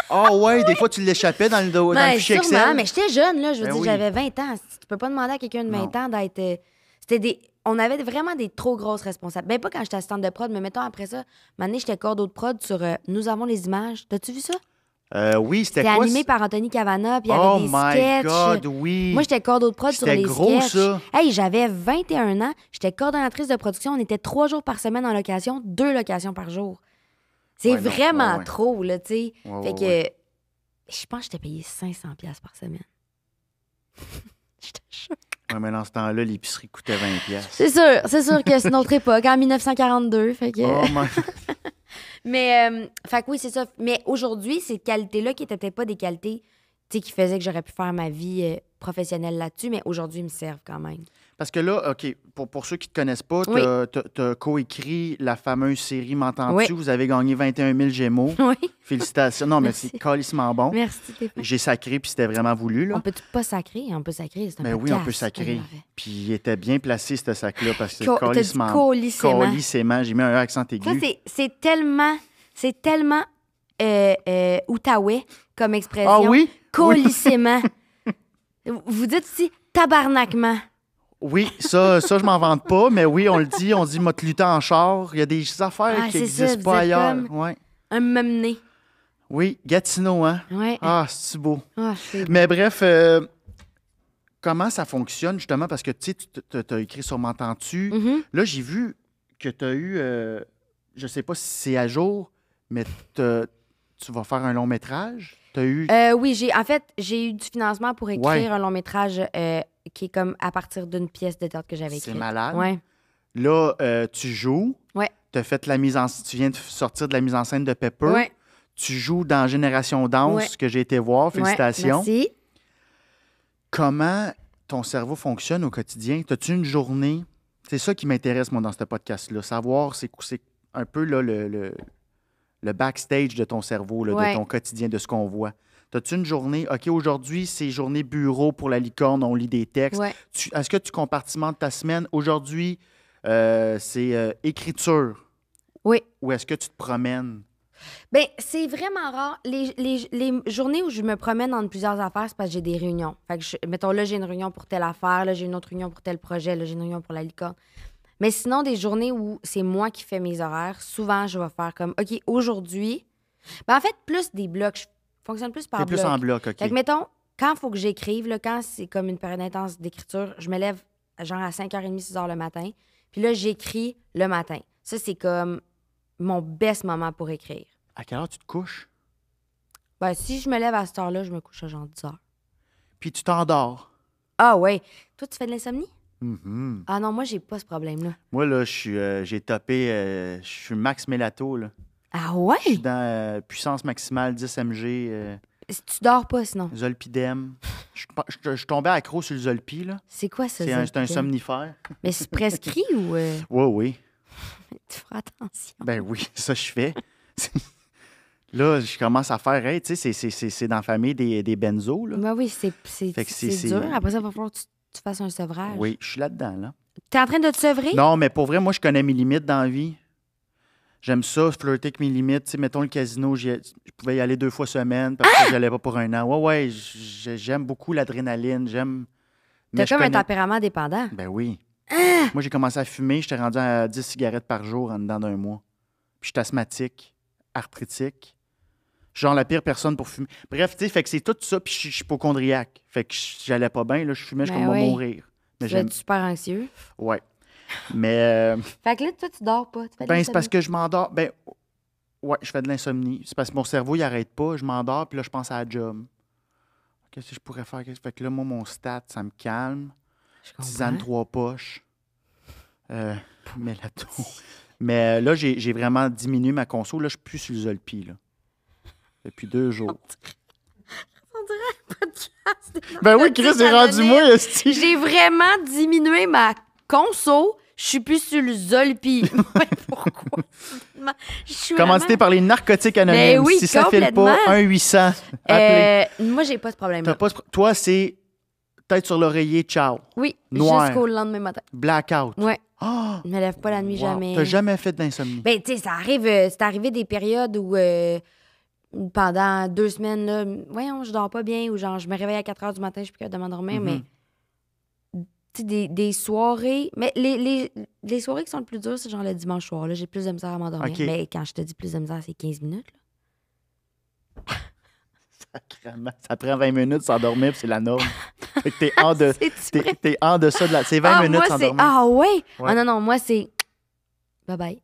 Speaker 1: Ah ouais, des fois, tu l'échappais dans le
Speaker 2: Ben,
Speaker 1: fichier
Speaker 2: sûrement,
Speaker 1: Excel.
Speaker 2: mais j'étais jeune, là. Je veux
Speaker 1: Ben
Speaker 2: dire,
Speaker 1: oui.
Speaker 2: j'avais 20 ans. Tu peux pas demander à quelqu'un de 20 ans d'être. On avait vraiment des trop grosses responsabilités. Ben, pas quand j'étais assistante de prod, mais mettons après ça, un moment donné, j'étais cordeau de prod sur Nous avons les images. T'as-tu vu ça?
Speaker 1: Oui, c'était
Speaker 2: C'était
Speaker 1: quoi?
Speaker 2: animé par Anthony Cavana, puis il y
Speaker 1: Oh
Speaker 2: avait des
Speaker 1: my
Speaker 2: sketchs.
Speaker 1: God, oui.
Speaker 2: Moi, j'étais cordeau de prod sur
Speaker 1: C'était
Speaker 2: les
Speaker 1: gros,
Speaker 2: sketchs.
Speaker 1: ça.
Speaker 2: Hey, j'avais 21 ans. J'étais coordonnatrice de production. On était 3 jours par semaine en location, 2 locations par jour. C'est
Speaker 1: Ouais, non,
Speaker 2: vraiment
Speaker 1: ouais.
Speaker 2: trop, là, tu sais.
Speaker 1: Ouais,
Speaker 2: fait
Speaker 1: ouais,
Speaker 2: que je pense que j'étais payée 500$ par semaine. J'étais choquée.
Speaker 1: Ouais, mais dans ce temps-là, l'épicerie coûtait 20$.
Speaker 2: C'est sûr que c'est une autre époque, en 1942. Fait que...
Speaker 1: Oh my...
Speaker 2: Mais, fait que oui, c'est ça. Mais aujourd'hui, ces qualités-là qui n'étaient peut-être pas des qualités, tu sais, qui faisaient que j'aurais pu faire ma vie professionnelle là-dessus, mais aujourd'hui, ils me servent quand même.
Speaker 1: Parce que là, OK, pour ceux qui ne te connaissent pas, tu
Speaker 2: Oui.
Speaker 1: as coécrit la fameuse série M'entends-tu?
Speaker 2: Oui.
Speaker 1: Vous avez gagné 21 000 Gémeaux.
Speaker 2: Oui.
Speaker 1: Félicitations. Non, mais
Speaker 2: Merci.
Speaker 1: c'est calissement bon.
Speaker 2: Merci, Stéphane.
Speaker 1: J'ai sacré, puis c'était vraiment voulu, là.
Speaker 2: On peut pas sacrer? On peut sacrer, c'est un
Speaker 1: Mais oui,
Speaker 2: podcast.
Speaker 1: on peut sacrer.
Speaker 2: Ouais.
Speaker 1: Puis il était bien placé, ce sac-là, parce que
Speaker 2: T'as dit colissément.
Speaker 1: Colissément. J'ai mis un accent
Speaker 2: Ça,
Speaker 1: aigu.
Speaker 2: c'est tellement outaouais comme expression.
Speaker 1: Ah oui?
Speaker 2: Colissément. Vous dites aussi tabarnakement.
Speaker 1: Oui, ça je m'en vante pas, mais oui, on dit m'a te lutter en char. Il y a des affaires
Speaker 2: Ah,
Speaker 1: qui
Speaker 2: c'est ça,
Speaker 1: n'existent
Speaker 2: vous
Speaker 1: pas
Speaker 2: êtes
Speaker 1: ailleurs.
Speaker 2: comme-
Speaker 1: Ouais.
Speaker 2: Un memené.
Speaker 1: Oui, Gatineau, hein?
Speaker 2: Ouais.
Speaker 1: Ah, c'est beau.
Speaker 2: Ah, c'est
Speaker 1: Mais bref, comment ça fonctionne, justement? Parce que, tu sais, tu as écrit sur M'entends-tu.
Speaker 2: Mhm.
Speaker 1: Là, j'ai vu que tu as eu, je sais pas si c'est à jour, mais tu vas faire un long métrage. Tu as eu...
Speaker 2: Oui, j'ai eu du financement pour écrire
Speaker 1: Ouais.
Speaker 2: un long métrage qui est comme à partir d'une pièce de théâtre que j'avais écrite.
Speaker 1: C'est malade.
Speaker 2: Ouais.
Speaker 1: Là, tu joues.
Speaker 2: Ouais.
Speaker 1: T'as fait tu viens de sortir de la mise en scène de Pepper.
Speaker 2: Ouais.
Speaker 1: Tu joues dans Génération Danse,
Speaker 2: Ouais.
Speaker 1: que j'ai été voir. Félicitations.
Speaker 2: Ouais, merci.
Speaker 1: Comment ton cerveau fonctionne au quotidien? As-tu une journée? C'est ça qui m'intéresse, moi, dans ce podcast-là. Savoir, c'est un peu là, le backstage de ton cerveau, là,
Speaker 2: Ouais.
Speaker 1: de ton quotidien, de ce qu'on voit. As-tu une journée? OK, aujourd'hui, c'est journée bureau pour la licorne, on lit des textes.
Speaker 2: Ouais.
Speaker 1: Est-ce que tu compartimentes ta semaine? Aujourd'hui, c'est écriture.
Speaker 2: Oui.
Speaker 1: Ou est-ce que tu te promènes?
Speaker 2: Ben, c'est vraiment rare. Les journées où je me promène entre plusieurs affaires, c'est parce que j'ai des réunions. Fait que, mettons, là, j'ai une réunion pour telle affaire, là, j'ai une autre réunion pour tel projet, là, j'ai une réunion pour la licorne. Mais sinon, des journées où c'est moi qui fais mes horaires, souvent, je vais faire comme, OK, aujourd'hui... Ben, en fait, plus des blocs. Je fonctionne plus par
Speaker 1: T'es plus
Speaker 2: bloc.
Speaker 1: en bloc, OK.
Speaker 2: Fait que, mettons, quand il faut que j'écrive, là, quand c'est comme une période intense d'écriture, je me lève genre à 5h30, 6h le matin. Puis là, j'écris le matin. Ça, c'est comme mon best moment pour écrire.
Speaker 1: À quelle heure tu te couches?
Speaker 2: Ben, si je me lève à cette heure-là, je me couche à genre 10h.
Speaker 1: Puis tu t'endors.
Speaker 2: Ah ouais. Toi, tu fais de l'insomnie?
Speaker 1: Mhm.
Speaker 2: Ah non, moi, j'ai pas ce problème-là.
Speaker 1: Moi, là, j'ai topé, je suis max mélato, là.
Speaker 2: Ah ouais?
Speaker 1: Je suis dans puissance maximale 10 mg,
Speaker 2: Tu dors pas, sinon.
Speaker 1: Zolpidem. Je suis tombé accro sur le Zolpi, là.
Speaker 2: C'est quoi ça?
Speaker 1: C'est un
Speaker 2: Zolpidem?
Speaker 1: somnifère.
Speaker 2: Mais c'est prescrit ou...
Speaker 1: Oui, oui.
Speaker 2: Tu feras attention.
Speaker 1: Ben oui, ça je fais. Là, je commence à faire, hey, tu sais, c'est dans la famille des benzos, là.
Speaker 2: Ben oui, c'est
Speaker 1: Fait que
Speaker 2: c'est dur. Après ça, il va falloir que tu fasses un sevrage.
Speaker 1: Oui, je suis là-dedans, là.
Speaker 2: T'es en train de te sevrer?
Speaker 1: Non, mais pour vrai, moi, je connais mes limites dans la vie. J'aime ça, flirter avec mes limites. Tu sais, mettons le casino, je pouvais y aller 2 fois semaine parce que j'allais pas pour un an. Ouais, j'aime beaucoup l'adrénaline. J'aime.
Speaker 2: T'as
Speaker 1: Mais je
Speaker 2: comme un
Speaker 1: connais-
Speaker 2: tempérament dépendant.
Speaker 1: Ben oui. Moi, j'ai commencé à fumer. J'étais rendu à 10 cigarettes par jour en dedans d'un mois. Puis je suis asthmatique, arthritique. Genre la pire personne pour fumer. Bref, tu sais, fait que c'est tout ça, puis je suis hypochondriaque. Fait que j'allais pas bien, là, je fumais, je
Speaker 2: Ben
Speaker 1: comme
Speaker 2: oui.
Speaker 1: mourir. Mais
Speaker 2: Tu vas être super anxieux.
Speaker 1: Ouais. Mais,
Speaker 2: Fait que là, toi, tu dors pas. Tu fais de
Speaker 1: ben, c'est parce
Speaker 2: l'insomnie.
Speaker 1: que je m'endors. Ben, ouais, je fais de l'insomnie. C'est parce que mon cerveau, il arrête pas. Je m'endors, puis là, je pense à la job. Qu'est-ce que je pourrais faire? Fait que là, moi, mon stat, ça me calme.
Speaker 2: Je comprends.
Speaker 1: Tisane 3 poches. Mélato. Mais là, j'ai vraiment diminué ma conso. Là, je suis plus sur le Zolpi, là. Depuis 2 jours.
Speaker 2: On dirait un podcast.
Speaker 1: Ben oui, Chris est rendu moi, esti.
Speaker 2: J'ai vraiment diminué ma conso. Je suis plus sur le Zolpi. Mais pourquoi? Je suis
Speaker 1: Commandité
Speaker 2: vraiment...
Speaker 1: par les narcotiques anonymes.
Speaker 2: Ben oui,
Speaker 1: si ça file
Speaker 2: complètement.
Speaker 1: pas, 1-800. Appelez.
Speaker 2: Moi, j'ai pas ce problème-là.
Speaker 1: Toi, c'est tête sur l'oreiller, ciao.
Speaker 2: Oui,
Speaker 1: Noir.
Speaker 2: jusqu'au lendemain matin.
Speaker 1: Blackout.
Speaker 2: Ouais.
Speaker 1: Ah!
Speaker 2: Je me lève pas la nuit
Speaker 1: Wow.
Speaker 2: jamais.
Speaker 1: T'as jamais fait d'insomnie?
Speaker 2: Ben, tu sais, ça arrive, c'est arrivé des périodes où pendant 2 semaines, là, voyons, je dors pas bien ou genre, je me réveille à 4 heures du matin, je suis plus capable de m'endormir,
Speaker 1: Mhm.
Speaker 2: mais tu sais, des soirées. Mais les soirées qui sont le plus dures, c'est genre le dimanche soir. Là, j'ai plus de misère à m'endormir.
Speaker 1: OK.
Speaker 2: Mais quand je te dis plus de misère, c'est 15 minutes. Là.
Speaker 1: Sacrément. Ça prend 20 minutes de s'endormir, puis c'est la norme. Fait que t'es en de,
Speaker 2: C'est-tu vrai?
Speaker 1: t'es en deçà de la... C'est 20 minutes
Speaker 2: moi, c'est...
Speaker 1: s'endormir.
Speaker 2: Ah ouais?
Speaker 1: Ouais.
Speaker 2: Ah non, moi, c'est... Bye-bye.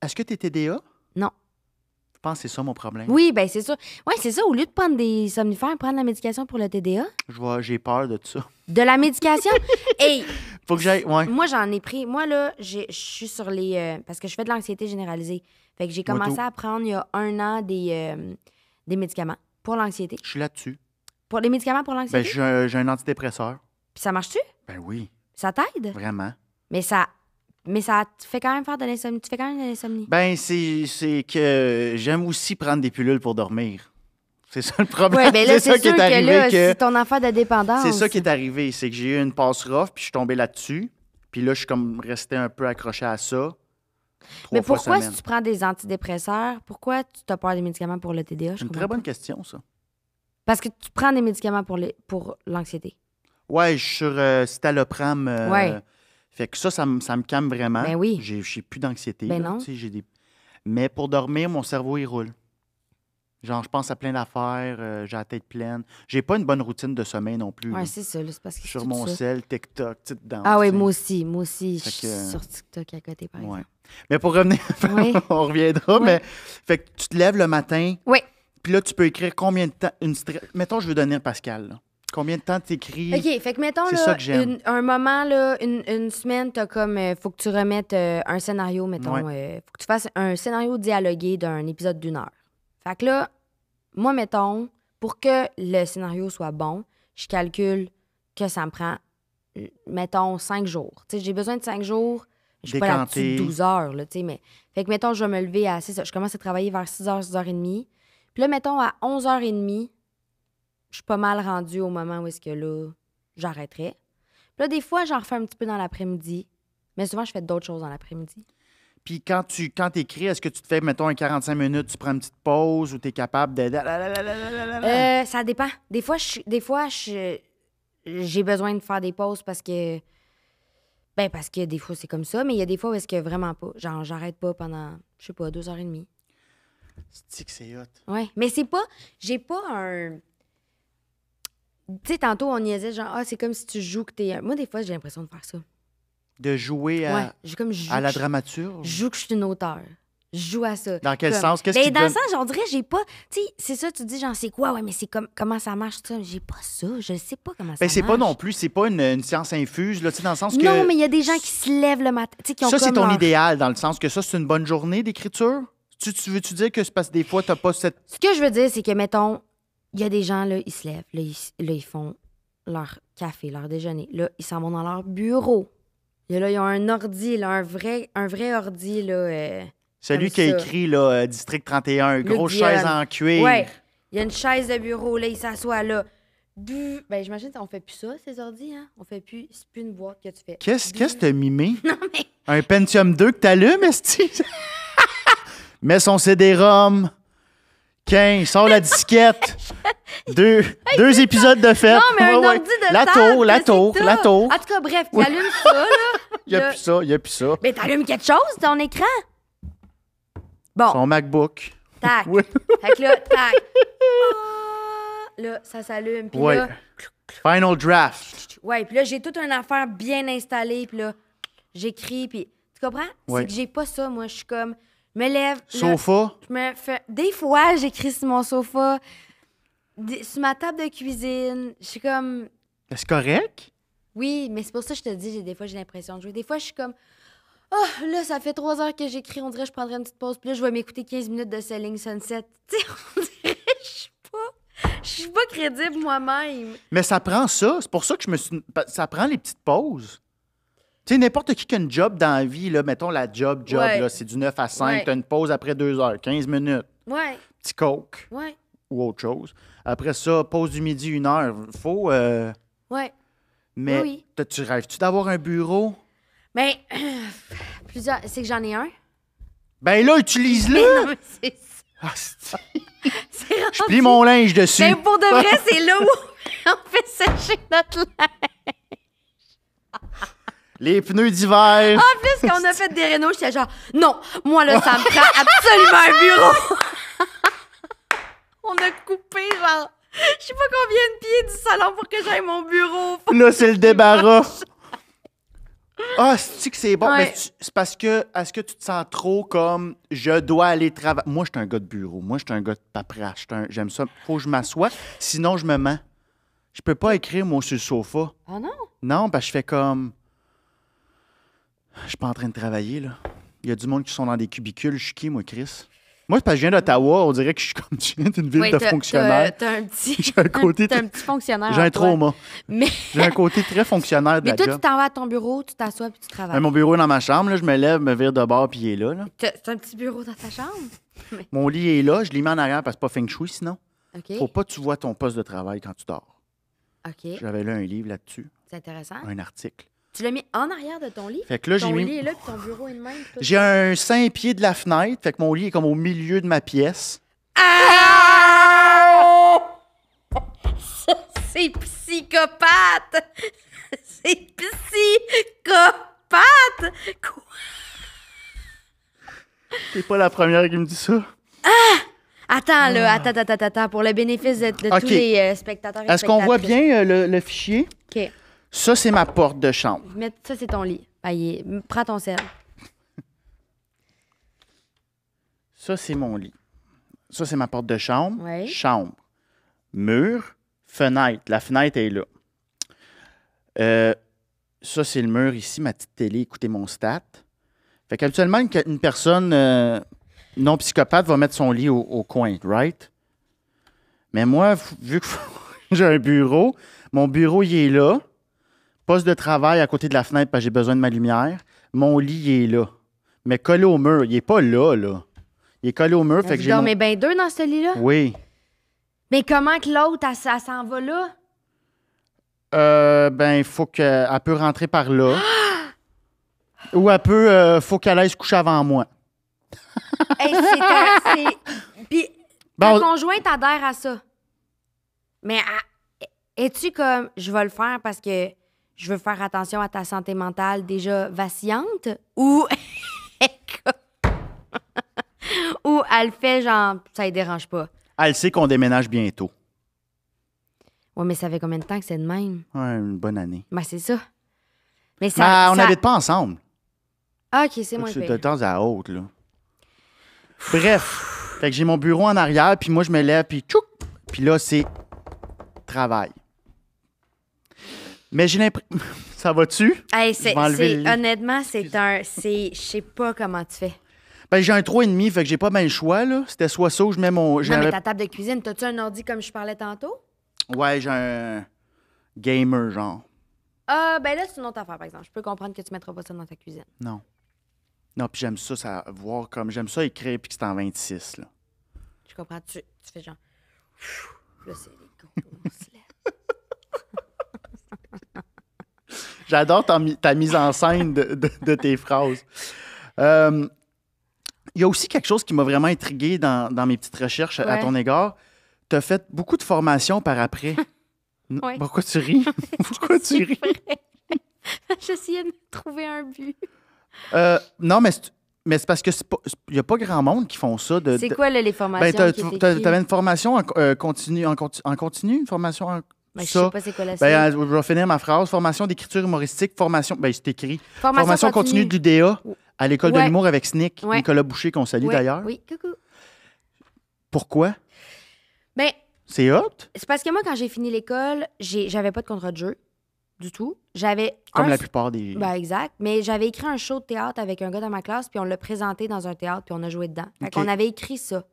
Speaker 1: Est-ce que t'es TDA?
Speaker 2: Non.
Speaker 1: Je pense que c'est ça mon problème.
Speaker 2: Oui, ben c'est ça. Ouais, c'est ça. Au lieu de prendre des somnifères, prendre la médication pour le TDA.
Speaker 1: J'ai peur de ça.
Speaker 2: De la médication? Hey!
Speaker 1: Faut que j'aille... Ouais.
Speaker 2: Moi, j'en ai pris. Moi, là, je suis sur les... parce que je fais de l'anxiété généralisée. Fait que j'ai
Speaker 1: Moi,
Speaker 2: commencé
Speaker 1: tout.
Speaker 2: à prendre il y a 1 an des médicaments pour l'anxiété.
Speaker 1: Je suis là-dessus.
Speaker 2: Pour les médicaments pour
Speaker 1: Ben,
Speaker 2: l'anxiété?
Speaker 1: j'ai un antidépresseur.
Speaker 2: Puis ça marche-tu?
Speaker 1: Ben oui,
Speaker 2: Ça t'aide?
Speaker 1: vraiment.
Speaker 2: Mais ça te fait quand même faire de l'insomnie. Tu fais quand même de l'insomnie.
Speaker 1: Ben, c'est que j'aime aussi prendre des pilules pour dormir. C'est ça le problème.
Speaker 2: Ouais, ben là,
Speaker 1: c'est ça
Speaker 2: c'est
Speaker 1: qui
Speaker 2: sûr
Speaker 1: est
Speaker 2: que
Speaker 1: arrivé.
Speaker 2: là,
Speaker 1: que-
Speaker 2: c'est ton affaire de dépendance.
Speaker 1: C'est ça qui est arrivé. C'est que j'ai eu une passe rough, puis je suis tombé là-dessus. Puis là, je suis comme resté un peu accroché à ça. 3
Speaker 2: Mais
Speaker 1: fois
Speaker 2: pourquoi,
Speaker 1: semaine.
Speaker 2: si tu prends des antidépresseurs, pourquoi tu as peur des médicaments pour le TDA? Je
Speaker 1: C'est une
Speaker 2: comprends
Speaker 1: très bonne
Speaker 2: pas.
Speaker 1: question, ça.
Speaker 2: Parce que tu prends des médicaments pour l'anxiété.
Speaker 1: Ouais, je suis sur citalopram.
Speaker 2: Ouais.
Speaker 1: Fait que ça me calme vraiment.
Speaker 2: Ben oui.
Speaker 1: J'ai plus d'anxiété.
Speaker 2: Ben
Speaker 1: là,
Speaker 2: non.
Speaker 1: tu sais, Mais pour dormir, mon cerveau, il roule. Genre, je pense à plein d'affaires, j'ai la tête pleine. J'ai pas une bonne routine de sommeil non plus.
Speaker 2: Ouais,
Speaker 1: là.
Speaker 2: c'est ça. Là, c'est parce que c'est
Speaker 1: Sur
Speaker 2: tout
Speaker 1: mon
Speaker 2: ça.
Speaker 1: sel, TikTok, petite danse.
Speaker 2: Ah oui,
Speaker 1: tu sais.
Speaker 2: moi aussi. Moi aussi, je
Speaker 1: Fait
Speaker 2: suis
Speaker 1: que-
Speaker 2: sur TikTok à côté, par
Speaker 1: Ouais.
Speaker 2: exemple.
Speaker 1: Mais pour revenir,
Speaker 2: Oui.
Speaker 1: on reviendra,
Speaker 2: Oui.
Speaker 1: mais fait que tu te lèves le matin,
Speaker 2: Oui.
Speaker 1: puis là, tu peux écrire combien de temps. Mettons, je veux donner à Pascal. Là. Combien de temps tu écris?
Speaker 2: OK, fait que mettons,
Speaker 1: C'est
Speaker 2: là,
Speaker 1: ça que j'aime.
Speaker 2: un moment, là, une semaine, t'as comme, faut que tu remettes un scénario, mettons. Faut que tu fasses un scénario dialogué d'un épisode d'1 heure. Fait que là, moi, mettons, pour que le scénario soit bon, je calcule que ça me prend, mettons, 5 jours. Tu sais, j'ai besoin de 5 jours. Je suis pas là-dessus
Speaker 1: Décanté.
Speaker 2: 12 heures, là, tu sais, mais... Fait que, mettons, je vais me lever à... C'est ça, je commence à travailler vers 6h, 6h30. Puis là, mettons, à 11h30, je suis pas mal rendue au moment où est-ce que, là, j'arrêterais. Puis là, des fois, j'en refais un petit peu dans l'après-midi. Mais souvent, je fais d'autres choses dans l'après-midi.
Speaker 1: Puis quand écris, est-ce que tu te fais, mettons, un 45 minutes, tu prends une petite pause ou tu es capable de.
Speaker 2: Ça dépend. Des fois, j'ai besoin de faire des pauses parce que... Ben, parce que des fois, c'est comme ça. Mais il y a des fois où est-ce que vraiment pas. Genre, j'arrête pas pendant, je sais pas, 2h30.
Speaker 1: C'est que c'est hot.
Speaker 2: Ouais, mais c'est pas... J'ai pas un... Tu sais, tantôt, on niaisait, genre, ah, c'est comme si tu joues que t'es... Moi, des fois, j'ai l'impression de faire ça.
Speaker 1: De jouer
Speaker 2: Ouais, j'ai comme...
Speaker 1: à la dramaturge.
Speaker 2: Je joue que je suis une auteure. Je joue à ça.
Speaker 1: Dans quel
Speaker 2: Comme-
Speaker 1: sens? Qu'est-ce
Speaker 2: Ben,
Speaker 1: qui te
Speaker 2: dans le
Speaker 1: donne-
Speaker 2: sens, on dirait, j'ai pas... Tu sais, c'est ça, tu dis, genre, c'est quoi? Ouais, mais c'est comme... Comment ça marche, tout ça? J'ai pas ça. Je sais pas comment ça
Speaker 1: Ben,
Speaker 2: marche.
Speaker 1: c'est pas non plus, c'est pas une science infuse, là, tu sais, dans le sens que.
Speaker 2: Non, mais il y a des gens qui se lèvent le matin, tu sais, qui ont
Speaker 1: Ça, c'est
Speaker 2: comme
Speaker 1: ton
Speaker 2: leur-
Speaker 1: idéal, dans le sens que ça, c'est une bonne journée d'écriture? Tu veux-tu dire que c'est parce que des fois, t'as pas cette.
Speaker 2: Ce que je veux dire, c'est que, mettons, il y a des gens, là, ils se lèvent, là, ils font leur café, leur déjeuner. Là, ils s'en vont dans leur bureau. Et là, ils ont un ordi, là, un vrai ordi, là.
Speaker 1: Celui
Speaker 2: Comme
Speaker 1: qui a
Speaker 2: ça.
Speaker 1: écrit, là, District 31,
Speaker 2: Luc
Speaker 1: grosse
Speaker 2: Dionne.
Speaker 1: chaise en cuir.
Speaker 2: Ouais. Il y a une chaise de bureau, là, il s'assoit là. Ben, j'imagine qu'on fait plus ça, ces ordis, hein? On fait plus... C'est plus une boîte que tu fais.
Speaker 1: Qu'est-ce que t'as mimé?
Speaker 2: Non, mais...
Speaker 1: Un Pentium 2 que t'allumes, esti? Mets son CD-ROM. 15, sort la disquette. deux épisodes de fête.
Speaker 2: Non, mais un
Speaker 1: Ouais, ouais.
Speaker 2: ordi de
Speaker 1: La
Speaker 2: table,
Speaker 1: tour, la
Speaker 2: c'est
Speaker 1: tour,
Speaker 2: ça.
Speaker 1: la tour.
Speaker 2: En tout cas, bref, t'allumes ça, là.
Speaker 1: Il y a
Speaker 2: là.
Speaker 1: plus ça, il y a plus ça.
Speaker 2: Mais t'allumes quelque chose, ton écran. Bon,
Speaker 1: Son MacBook.
Speaker 2: tac.
Speaker 1: Oui.
Speaker 2: Fait que là, tac. Ah, là, ça s'allume. Puis
Speaker 1: Ouais.
Speaker 2: là,
Speaker 1: Final draft.
Speaker 2: ouais, puis là, j'ai toute une affaire bien installée. Puis là, j'écris. Puis tu comprends?
Speaker 1: Ouais.
Speaker 2: C'est que j'ai pas ça, moi. Je suis comme, je me lève. là,
Speaker 1: Sofa.
Speaker 2: je me fais... Des fois, j'écris sur mon sofa, sur ma table de cuisine. Je suis comme,
Speaker 1: C'est correct?
Speaker 2: oui, mais c'est pour ça que je te dis, des fois, j'ai l'impression de jouer. Des fois, je suis comme, oh, là, ça fait 3 heures que j'écris. On dirait que je prendrais une petite pause. Puis là, je vais m'écouter 15 minutes de Selling Sunset. Tu sais, on dirait que je suis pas crédible moi-même.
Speaker 1: Mais ça prend ça. C'est pour ça que je me suis. Ça prend les petites pauses. Tu sais, n'importe qui a une job dans la vie, là, mettons la job,
Speaker 2: Ouais.
Speaker 1: là, c'est du 9 à 5,
Speaker 2: Ouais.
Speaker 1: t'as une pause après 2 heures, 15 minutes,
Speaker 2: Ouais,
Speaker 1: petit coke
Speaker 2: ouais,
Speaker 1: ou autre chose. Après ça, pause du midi, 1 heure. Faut.
Speaker 2: ouais.
Speaker 1: Mais
Speaker 2: Oui.
Speaker 1: tu rêves-tu d'avoir un bureau?
Speaker 2: Mais, plusieurs... C'est que j'en ai un.
Speaker 1: Ben là,
Speaker 2: Mais
Speaker 1: utilise-le!
Speaker 2: non, mais c'est ça.
Speaker 1: Ah, c'est-
Speaker 2: C'est
Speaker 1: je plie mon linge dessus.
Speaker 2: Mais pour de vrai, c'est là où on fait sécher notre linge.
Speaker 1: Les pneus d'hiver.
Speaker 2: En plus, quand on a fait des rénaux, j'étais genre, non, moi, là, ça me prend absolument un bureau. On a coupé, genre, je sais pas combien de pieds du salon pour que j'aille mon bureau.
Speaker 1: Là, c'est le débarras. Ah, c'est que c'est bon.
Speaker 2: Ouais.
Speaker 1: Mais c'est parce que, est-ce que tu te sens trop comme je dois aller travailler? Moi, je suis un gars de bureau. Moi, je suis un gars de paperasse. J'aime ça. Faut que je m'assoie. Sinon, je me mens. Je peux pas écrire, moi, sur le sofa.
Speaker 2: Oh non?
Speaker 1: Non, parce que je fais comme. Je suis pas en train de travailler, là. Il y a du monde qui sont dans des cubicules. Je suis qui, moi, Chris? Moi, c'est parce que je viens d'Ottawa. On dirait que je suis comme tu viens d'une ville de fonctionnaires.
Speaker 2: T'as un petit...
Speaker 1: J'ai un côté.
Speaker 2: T'as un petit fonctionnaire.
Speaker 1: J'ai un
Speaker 2: en toi.
Speaker 1: trauma.
Speaker 2: Mais,
Speaker 1: J'ai un côté très fonctionnaire de
Speaker 2: mais
Speaker 1: la
Speaker 2: toi,
Speaker 1: job.
Speaker 2: tu t'en vas à ton bureau, tu t'assois puis tu travailles.
Speaker 1: Mon bureau est dans ma chambre, là, je me lève, me vire de bord, puis il est là.
Speaker 2: C'est un petit bureau dans ta chambre?
Speaker 1: Mon lit est là, je l'ai mis en arrière parce que c'est pas feng shui sinon.
Speaker 2: OK.
Speaker 1: Faut pas que tu vois ton poste de travail quand tu dors.
Speaker 2: OK.
Speaker 1: J'avais là un livre là-dessus,
Speaker 2: C'est intéressant.
Speaker 1: un article.
Speaker 2: Tu l'as mis en arrière de ton lit?
Speaker 1: Fait que là, j'ai
Speaker 2: Ton lit
Speaker 1: mis.
Speaker 2: est là puis ton bureau est de même. tout.
Speaker 1: J'ai un 5 pieds de la fenêtre, fait que mon lit est comme au milieu de ma pièce.
Speaker 2: Ah! Ça, c'est psychopathe! C'est psychopathe! Quoi?
Speaker 1: T'es pas la première qui me dit ça.
Speaker 2: Attends, là, attends. Pour le bénéfice de
Speaker 1: OK.
Speaker 2: tous les spectateurs et
Speaker 1: Est-ce qu'on voit
Speaker 2: spectatrices.
Speaker 1: bien le fichier?
Speaker 2: OK.
Speaker 1: Ça, c'est ma porte de chambre.
Speaker 2: Ça, c'est ton lit. Prends ton sel.
Speaker 1: Ça, c'est mon lit. Ça, c'est ma porte de chambre.
Speaker 2: Ouais.
Speaker 1: Chambre. Mur. Fenêtre. La fenêtre est là. Ça, c'est le mur ici, ma petite télé. Écoutez mon stat. Fait qu'habituellement, une personne non psychopathe va mettre son lit au coin, right? Mais moi, vu que j'ai un bureau, mon bureau, il est là. Poste de travail à côté de la fenêtre parce que j'ai besoin de ma lumière. Mon lit, il est là. Mais collé au mur. Il est pas là, là. Il est collé au mur. Fait que
Speaker 2: Vous
Speaker 1: j'ai
Speaker 2: dormez bien deux dans ce lit-là?
Speaker 1: Oui.
Speaker 2: Mais comment que l'autre, elle s'en va là?
Speaker 1: Ben, il faut qu'elle peut rentrer par là. Ou elle peut, faut qu'elle aille se coucher avant moi.
Speaker 2: Hey, Puis,
Speaker 1: Bon,
Speaker 2: ta conjointe adhère à ça. Mais es-tu comme, je vais le faire parce que je veux faire attention à ta santé mentale déjà vacillante? Ou, ou elle fait genre, ça ne dérange pas?
Speaker 1: elle sait qu'on déménage bientôt.
Speaker 2: Ouais, mais ça fait combien de temps que c'est de même?
Speaker 1: Ouais, une bonne année.
Speaker 2: Ben, c'est ça. Mais
Speaker 1: Mais
Speaker 2: ça.
Speaker 1: on n'habite pas ensemble.
Speaker 2: Ah, OK, c'est moins
Speaker 1: C'est de
Speaker 2: pire.
Speaker 1: temps à autre, là. Bref. Fait que j'ai mon bureau en arrière, puis moi, je me lève, puis tchouk! Puis là, c'est travail. Mais j'ai l'impression... Ça va-tu?
Speaker 2: Hey,
Speaker 1: Je vais enlever le lit.
Speaker 2: honnêtement, je sais pas comment tu fais.
Speaker 1: Ben, j'ai un 3,5, fait que j'ai pas bien le choix, là. C'était soit ça ou je mets mon...
Speaker 2: Non, mais ta table de cuisine, t'as-tu un ordi comme je parlais tantôt?
Speaker 1: Ouais, j'ai un gamer, genre.
Speaker 2: Ah, ben là, c'est une autre affaire, par exemple. Je peux comprendre que tu mettras pas ça dans ta cuisine.
Speaker 1: Non. Non, puis j'aime ça voir comme... J'aime ça écrire, puis que c'est en 26, là.
Speaker 2: Je comprends. Tu fais genre... Là, c'est les grosses lettres.
Speaker 1: J'adore ta mise en scène de tes phrases. Il y a aussi quelque chose qui m'a vraiment intrigué dans mes petites recherches à
Speaker 2: Ouais.
Speaker 1: ton égard. Tu as fait beaucoup de formations par après.
Speaker 2: Ouais.
Speaker 1: Pourquoi tu ris? Pourquoi tu ris?
Speaker 2: J'essayais de me trouver un but.
Speaker 1: Non, mais Mais c'est parce que il n'y a pas grand monde qui font ça.
Speaker 2: C'est quoi, là, les formations
Speaker 1: tu avais une formation en continu, en continu, une formation en...
Speaker 2: Je sais pas c'est quoi la suite.
Speaker 1: Je vais finir ma phrase. Formation d'écriture humoristique, formation... c'est écrit. Formation continue de l'UDA à l'École de l'humour avec SNIC, Nicolas Boucher, qu'on salue d'ailleurs.
Speaker 2: Oui, coucou.
Speaker 1: Pourquoi?
Speaker 2: Ben,
Speaker 1: c'est hot?
Speaker 2: C'est parce que moi, quand j'ai fini l'école, j'avais pas de contrat de jeu du tout. J'avais
Speaker 1: Comme la plupart des...
Speaker 2: exact. Mais j'avais écrit un show de théâtre avec un gars dans ma classe, puis on l'a présenté dans un théâtre, puis on a joué dedans. Fait qu'on avait écrit ça.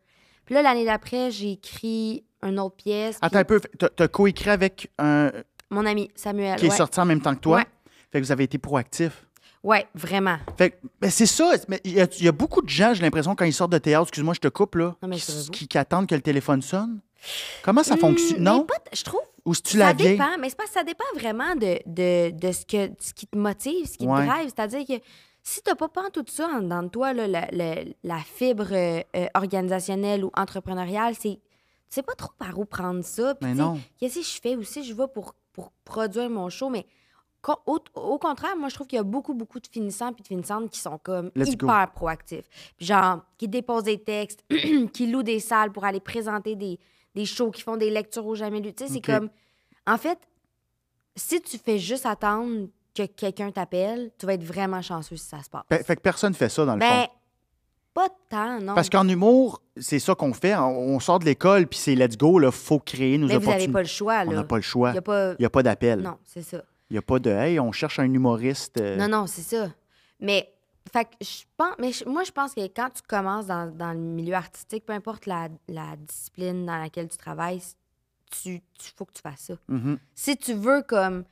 Speaker 2: Puis là, l'année d'après, j'ai écrit une autre pièce.
Speaker 1: Attends un peu, t'as coécrit avec un...
Speaker 2: Mon ami, Samuel.
Speaker 1: Qui est sorti en même temps que toi?
Speaker 2: Ouais.
Speaker 1: Fait que vous avez été proactif.
Speaker 2: Oui, vraiment.
Speaker 1: Fait que, c'est ça. Il y a beaucoup de gens, j'ai l'impression, quand ils sortent de théâtre, excuse-moi, je te coupe, là, qui attendent que le téléphone sonne. Comment ça fonctionne? Non?
Speaker 2: Je trouve.
Speaker 1: Ou si tu la vieille?
Speaker 2: Ça dépend, mais c'est parce que ça dépend vraiment de ce qui te motive, ce qui te drive. C'est-à-dire que si tu n'as pas tout ça en dedans de toi, là, la fibre organisationnelle ou entrepreneuriale, tu sais pas trop par où prendre ça. Puis, qu'est-ce que je fais aussi? Je vais pour produire mon show, mais au contraire, moi, je trouve qu'il y a beaucoup, beaucoup de finissants puis de finissantes qui sont comme hyper proactifs. Puis genre, qui déposent des textes, qui louent des salles pour aller présenter des shows, qui font des lectures aux jamais lues. Tu sais, c'est comme... En fait, si tu fais juste attendre que quelqu'un t'appelle, tu vas être vraiment chanceux si ça se passe.
Speaker 1: Fait que personne ne fait ça, dans le fond.
Speaker 2: Pas tant, non.
Speaker 1: Parce qu'en humour, c'est ça qu'on fait. On sort de l'école, puis c'est let's go, il faut créer nos opportunités.
Speaker 2: Mais vous n'avez pas le choix, là.
Speaker 1: On n'a pas le choix.
Speaker 2: Il
Speaker 1: n'y a pas d'appel.
Speaker 2: Non, c'est ça.
Speaker 1: Il n'y a pas de « Hey, on cherche un humoriste. »
Speaker 2: Non, c'est ça. Mais... Fait que moi, je pense que quand tu commences dans le milieu artistique, peu importe la discipline dans laquelle tu travailles, faut que tu fasses ça.
Speaker 1: Mm-hmm.
Speaker 2: Si tu veux, comme,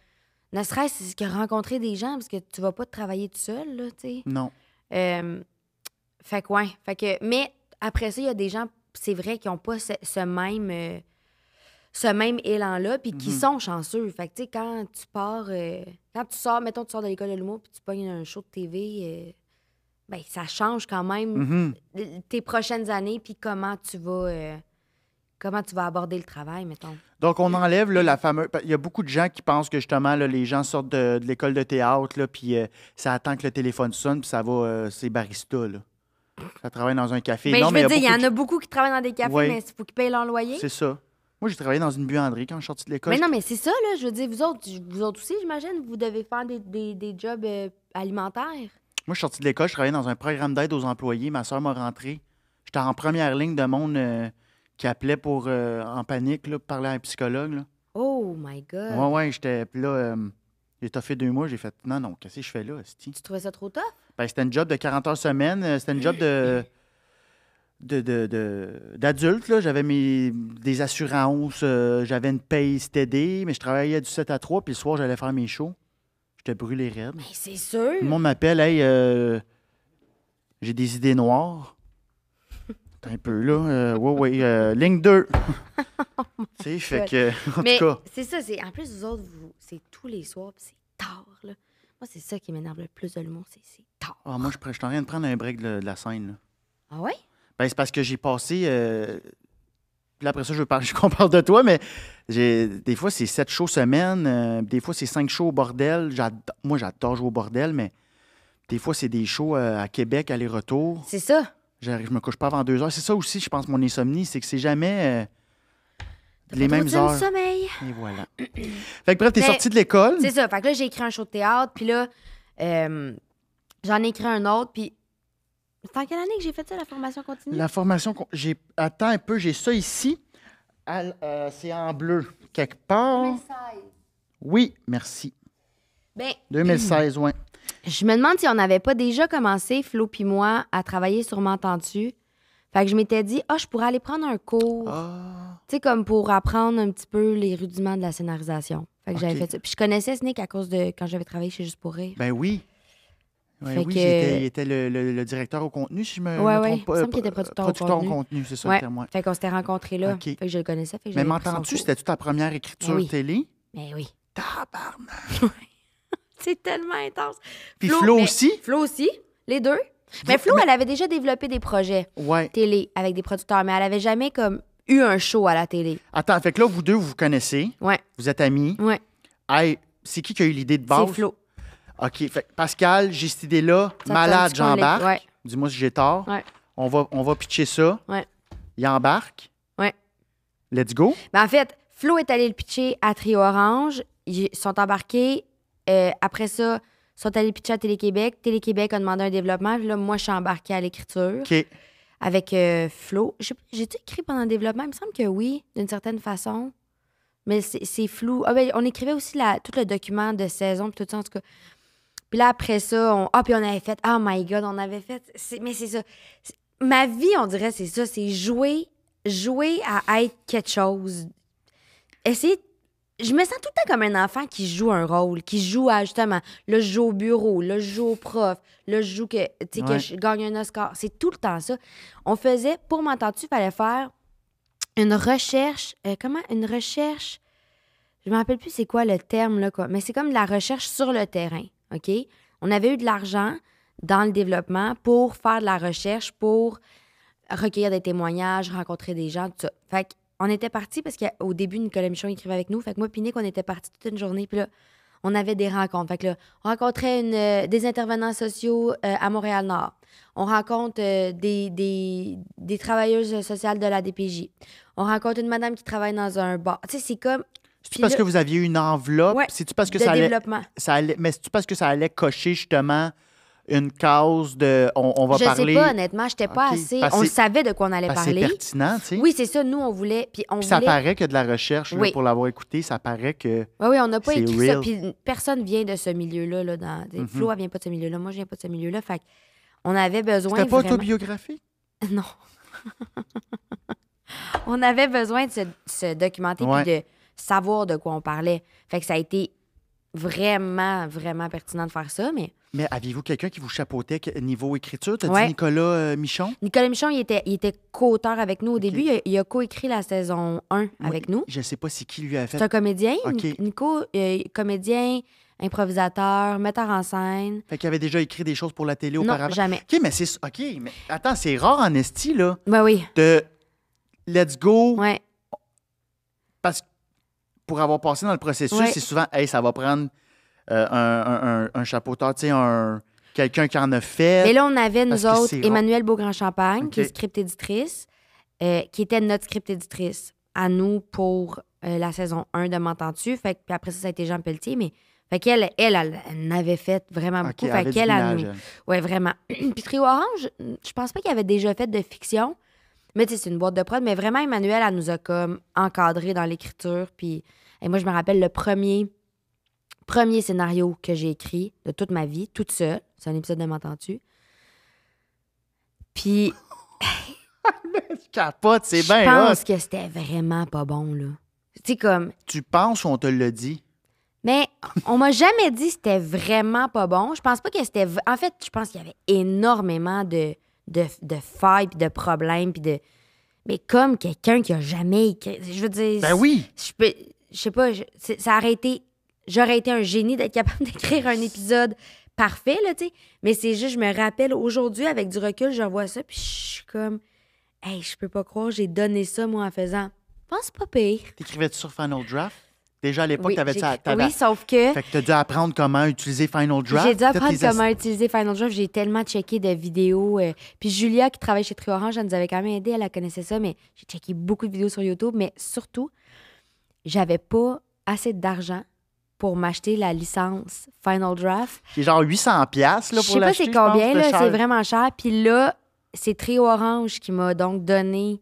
Speaker 2: ne serait-ce que rencontrer des gens, parce que tu vas pas te travailler tout seul, là, tu sais.
Speaker 1: Non.
Speaker 2: Fait que, ouais. Fait que, mais après ça, il y a des gens, c'est vrai, qui n'ont pas ce même élan-là, puis qui sont chanceux. Fait que, tu sais, quand tu pars... quand tu sors, mettons, tu sors de l'école de l'humour, puis tu pognes un show de TV... ben, ça change quand même tes prochaines années, puis comment tu vas aborder le travail, mettons.
Speaker 1: Donc, on enlève là, la fameuse... Il y a beaucoup de gens qui pensent que, justement, là, les gens sortent de l'école de théâtre, là, puis ça attend que le téléphone sonne, puis ça va... c'est barista, là. Ça travaille dans un café.
Speaker 2: Mais
Speaker 1: non,
Speaker 2: je veux dire, il y en a beaucoup qui travaillent dans des cafés, mais il faut qu'ils payent leur loyer.
Speaker 1: C'est ça. Moi, j'ai travaillé dans une buanderie quand je suis sorti de l'école.
Speaker 2: Mais non, mais c'est ça, là. Je veux dire, vous autres aussi, j'imagine, vous devez faire des jobs alimentaires.
Speaker 1: Moi, je suis sorti de l'école, je travaillais dans un programme d'aide aux employés. Ma soeur m'a rentré. J'étais en première ligne de monde qui appelait en panique, là, pour parler à un psychologue. Là.
Speaker 2: Oh my God!
Speaker 1: Ouais, j'étais... Puis là, j'ai toffé 2 mois, j'ai fait « Non, qu'est-ce que je fais là, esti? »
Speaker 2: Tu trouvais ça trop tough?
Speaker 1: Ben, c'était une job de 40 heures semaine. C'était une job d'adulte, là. J'avais des assurances, j'avais une paye stédée, mais je travaillais du 7 à 3, puis le soir, j'allais faire mes shows. J'étais brûlé raide.
Speaker 2: Mais c'est sûr!
Speaker 1: Le monde m'appelle, « Hey, j'ai des idées noires. » T'as un peu, là. Ligne 2. Tu sais, fait que, en tout cas.
Speaker 2: C'est ça, en plus, vous autres, c'est tous les soirs, puis c'est tard, là. Moi, c'est ça qui m'énerve le plus de l'humour, c'est tard.
Speaker 1: Ah, moi, je suis en train de prendre un break de la scène, là.
Speaker 2: Ah ouais?
Speaker 1: Ben, c'est parce que j'ai passé... Puis après ça, je veux qu'on parle de toi, mais des fois, c'est 7 shows semaine. Des fois, c'est 5 shows au bordel. Moi, j'adore jouer au bordel, mais des fois, c'est des shows à Québec, aller-retour.
Speaker 2: C'est ça.
Speaker 1: Je me couche pas avant 2 heures. C'est ça aussi, je pense, mon insomnie, c'est que c'est jamais les mêmes heures.
Speaker 2: Sommeil.
Speaker 1: Et voilà. Fait que bref, t'es sorti de l'école.
Speaker 2: C'est ça. Fait que là, j'ai écrit un show de théâtre, puis là, j'en ai écrit un autre, puis... C'est en quelle année que j'ai fait ça, la formation continue?
Speaker 1: La formation... Attends un peu, j'ai ça ici. C'est en bleu. Quelque part.
Speaker 2: 2016.
Speaker 1: Oui, merci.
Speaker 2: Ben,
Speaker 1: 2016, oui.
Speaker 2: Je me demande si on n'avait pas déjà commencé, Flo puis moi, à travailler sur M'entends-tu. Fait que je m'étais dit, je pourrais aller prendre un cours. Tu sais, comme pour apprendre un petit peu les rudiments de la scénarisation. Fait que j'avais fait ça. Puis je connaissais Snick à cause de quand j'avais travaillé chez Juste pour rire.
Speaker 1: Ben oui. Il était le directeur au contenu, si je me
Speaker 2: trompe
Speaker 1: pas.
Speaker 2: Il me semble qu'il était producteur au
Speaker 1: contenu, c'est ça le terme.
Speaker 2: Fait qu'on s'était rencontrés là. Fait que je le connaissais. Fait que
Speaker 1: mais M'entends-tu, c'était-tu ta première écriture télé?
Speaker 2: Mais oui.
Speaker 1: Tabarnak!
Speaker 2: C'est tellement intense.
Speaker 1: Puis Flo aussi?
Speaker 2: Flo aussi, les deux. Mais Flo, elle avait déjà développé des projets télé avec des producteurs, mais elle avait jamais comme eu un show à la télé.
Speaker 1: Attends, fait que là, vous deux, vous vous connaissez.
Speaker 2: Ouais.
Speaker 1: Vous êtes amis.
Speaker 2: Ouais.
Speaker 1: Hey, c'est qui a eu l'idée de base?
Speaker 2: C'est Flo.
Speaker 1: OK. Fait que Pascal, j'ai cette idée-là. Malade, j'embarque.
Speaker 2: Ouais.
Speaker 1: dis-moi si j'ai tort.
Speaker 2: Ouais.
Speaker 1: On va pitcher ça.
Speaker 2: Ouais.
Speaker 1: Il embarque.
Speaker 2: Ouais.
Speaker 1: Let's go.
Speaker 2: Ben, en fait, Flo est allé le pitcher à Trio Orange. Ils sont embarqués. Après ça, ils sont allés le pitcher à Télé-Québec. Télé-Québec a demandé un développement. Puis là, moi, je suis embarquée à l'écriture
Speaker 1: OK.
Speaker 2: avec Flo. J'ai-tu écrit pendant le développement? Il me semble que oui, d'une certaine façon. Mais c'est flou. Ah, ben, on écrivait aussi tout le document de saison, puis tout ça, en tout cas. Puis là, après ça, puis on avait fait... Oh my God, on avait fait... Mais c'est ça. Ma vie, on dirait, c'est ça. C'est jouer à être quelque chose. Essayer... Je me sens tout le temps comme un enfant qui joue un rôle, qui joue à, justement... Là, je joue au bureau, là, je joue au prof, là, je joue que je gagne un Oscar. C'est tout le temps ça. On faisait... Pour m'entendre-tu, il fallait faire une recherche... Une recherche... Je me rappelle plus c'est quoi le terme, là, quoi. Mais c'est comme de la recherche sur le terrain, OK? On avait eu de l'argent dans le développement pour faire de la recherche, pour recueillir des témoignages, rencontrer des gens, tout ça. Fait qu'on était partis parce qu'au début, Nicolas Michon écrivait avec nous. Fait que moi et Nick, on était partis toute une journée. Puis là, on avait des rencontres. Fait que là, on rencontrait des intervenants sociaux à Montréal-Nord. On rencontre des travailleuses sociales de la DPJ. On rencontre une madame qui travaille dans un bar. Tu sais, c'est comme...
Speaker 1: C'est parce que vous aviez une enveloppe?
Speaker 2: Ouais,
Speaker 1: C'est-tu parce que
Speaker 2: de développement.
Speaker 1: Mais c'est-tu parce que ça allait cocher justement une cause de... On va parler...
Speaker 2: Je sais pas, honnêtement. J'étais pas assez... On savait de quoi on allait parler.
Speaker 1: C'est pertinent, tu sais.
Speaker 2: Oui, c'est ça. Nous, on voulait... Puis
Speaker 1: ça paraît que de la recherche, là,
Speaker 2: Oui.
Speaker 1: pour l'avoir écouté, ça paraît que...
Speaker 2: Oui, on n'a pas
Speaker 1: c'est
Speaker 2: écrit ça.
Speaker 1: real.
Speaker 2: Puis personne vient de ce milieu-là. Là, Flo, elle vient pas de ce milieu-là. Moi, je viens pas de ce milieu-là. Fait on avait besoin
Speaker 1: C'était pas
Speaker 2: vraiment...
Speaker 1: autobiographique?
Speaker 2: Non. On avait besoin de se documenter
Speaker 1: Ouais.
Speaker 2: puis de savoir de quoi on parlait. Fait que ça a été vraiment, vraiment pertinent de faire ça, mais...
Speaker 1: Mais aviez-vous quelqu'un qui vous chapeautait niveau écriture? T'as
Speaker 2: Ouais.
Speaker 1: dit Nicolas Michon?
Speaker 2: Nicolas Michon, il était co-auteur avec nous au début. Il a co-écrit la saison 1 avec nous.
Speaker 1: Je sais pas si qui lui a fait...
Speaker 2: C'est un comédien.
Speaker 1: OK.
Speaker 2: Nico, comédien, improvisateur, metteur en scène.
Speaker 1: Fait qu'il avait déjà écrit des choses pour la télé
Speaker 2: Non,
Speaker 1: auparavant?
Speaker 2: jamais.
Speaker 1: OK, mais c'est... OK, mais attends, c'est rare en esti, là,
Speaker 2: Ben oui.
Speaker 1: de let's go,
Speaker 2: Ouais.
Speaker 1: parce que pour avoir passé dans le processus,
Speaker 2: Ouais.
Speaker 1: c'est souvent, hey, ça va prendre un chapeauteur, tu sais, quelqu'un qui en a fait.
Speaker 2: Mais là, on avait,
Speaker 1: parce
Speaker 2: nous
Speaker 1: que
Speaker 2: autres,
Speaker 1: c'est rare.
Speaker 2: Emmanuelle Beaugrand-Champagne,
Speaker 1: OK.
Speaker 2: qui est script éditrice, qui était notre script éditrice à nous pour la saison 1 de M'entends-tu. Fait que, puis après ça a été Jean Pelletier, mais fait qu'elle, elle en avait fait vraiment
Speaker 1: OK,
Speaker 2: beaucoup.
Speaker 1: elle
Speaker 2: Fait
Speaker 1: avait du
Speaker 2: qu'elle,
Speaker 1: village,
Speaker 2: nous...
Speaker 1: elle.
Speaker 2: Ouais, vraiment. Puis Trio Orange, je pense pas qu'il avait déjà fait de fiction, mais tu sais, c'est une boîte de prod. Mais vraiment, Emmanuelle, elle nous a comme encadré dans l'écriture. Puis et moi, je me rappelle le premier scénario que j'ai écrit de toute ma vie, toute seule. C'est un épisode de M'entends-tu. Puis
Speaker 1: Tu capotes, c'est
Speaker 2: je
Speaker 1: bien
Speaker 2: pense
Speaker 1: hot.
Speaker 2: que c'était vraiment pas bon, là. Tu sais, comme...
Speaker 1: Tu penses ou on te l'a dit?
Speaker 2: Mais on m'a jamais dit que c'était vraiment pas bon. Je pense pas que c'était... En fait, je pense qu'il y avait énormément de failles, puis de problèmes, puis de... Mais comme quelqu'un qui a jamais écrit... Je veux dire...
Speaker 1: Ben oui!
Speaker 2: Je sais pas, ça aurait été... J'aurais été un génie d'être capable d'écrire un épisode parfait, là, tu sais. Mais c'est juste, je me rappelle, aujourd'hui, avec du recul, je vois ça, puis je suis comme... Hey, je peux pas croire, j'ai donné ça, moi, en faisant... Je pense pas pire.
Speaker 1: T'écrivais-tu sur Final Draft? Déjà à l'époque,
Speaker 2: Oui,
Speaker 1: t'avais ça.
Speaker 2: oui, sauf que...
Speaker 1: Fait que t'as dû apprendre comment utiliser Final Draft.
Speaker 2: J'ai dû apprendre
Speaker 1: toutes les
Speaker 2: comment utiliser Final Draft. J'ai tellement checké de vidéos. Puis Julia, qui travaille chez Trio Orange, elle nous avait quand même aidé. Elle connaissait ça, mais j'ai checké beaucoup de vidéos sur YouTube. Mais surtout, j'avais pas assez d'argent pour m'acheter la licence Final Draft.
Speaker 1: C'est genre 800$ là,
Speaker 2: Je
Speaker 1: pour
Speaker 2: sais pas
Speaker 1: l'acheter,
Speaker 2: c'est
Speaker 1: je pense,
Speaker 2: combien,
Speaker 1: c'était
Speaker 2: là,
Speaker 1: cher.
Speaker 2: c'est vraiment cher. Puis là, c'est Trio Orange qui m'a donc donné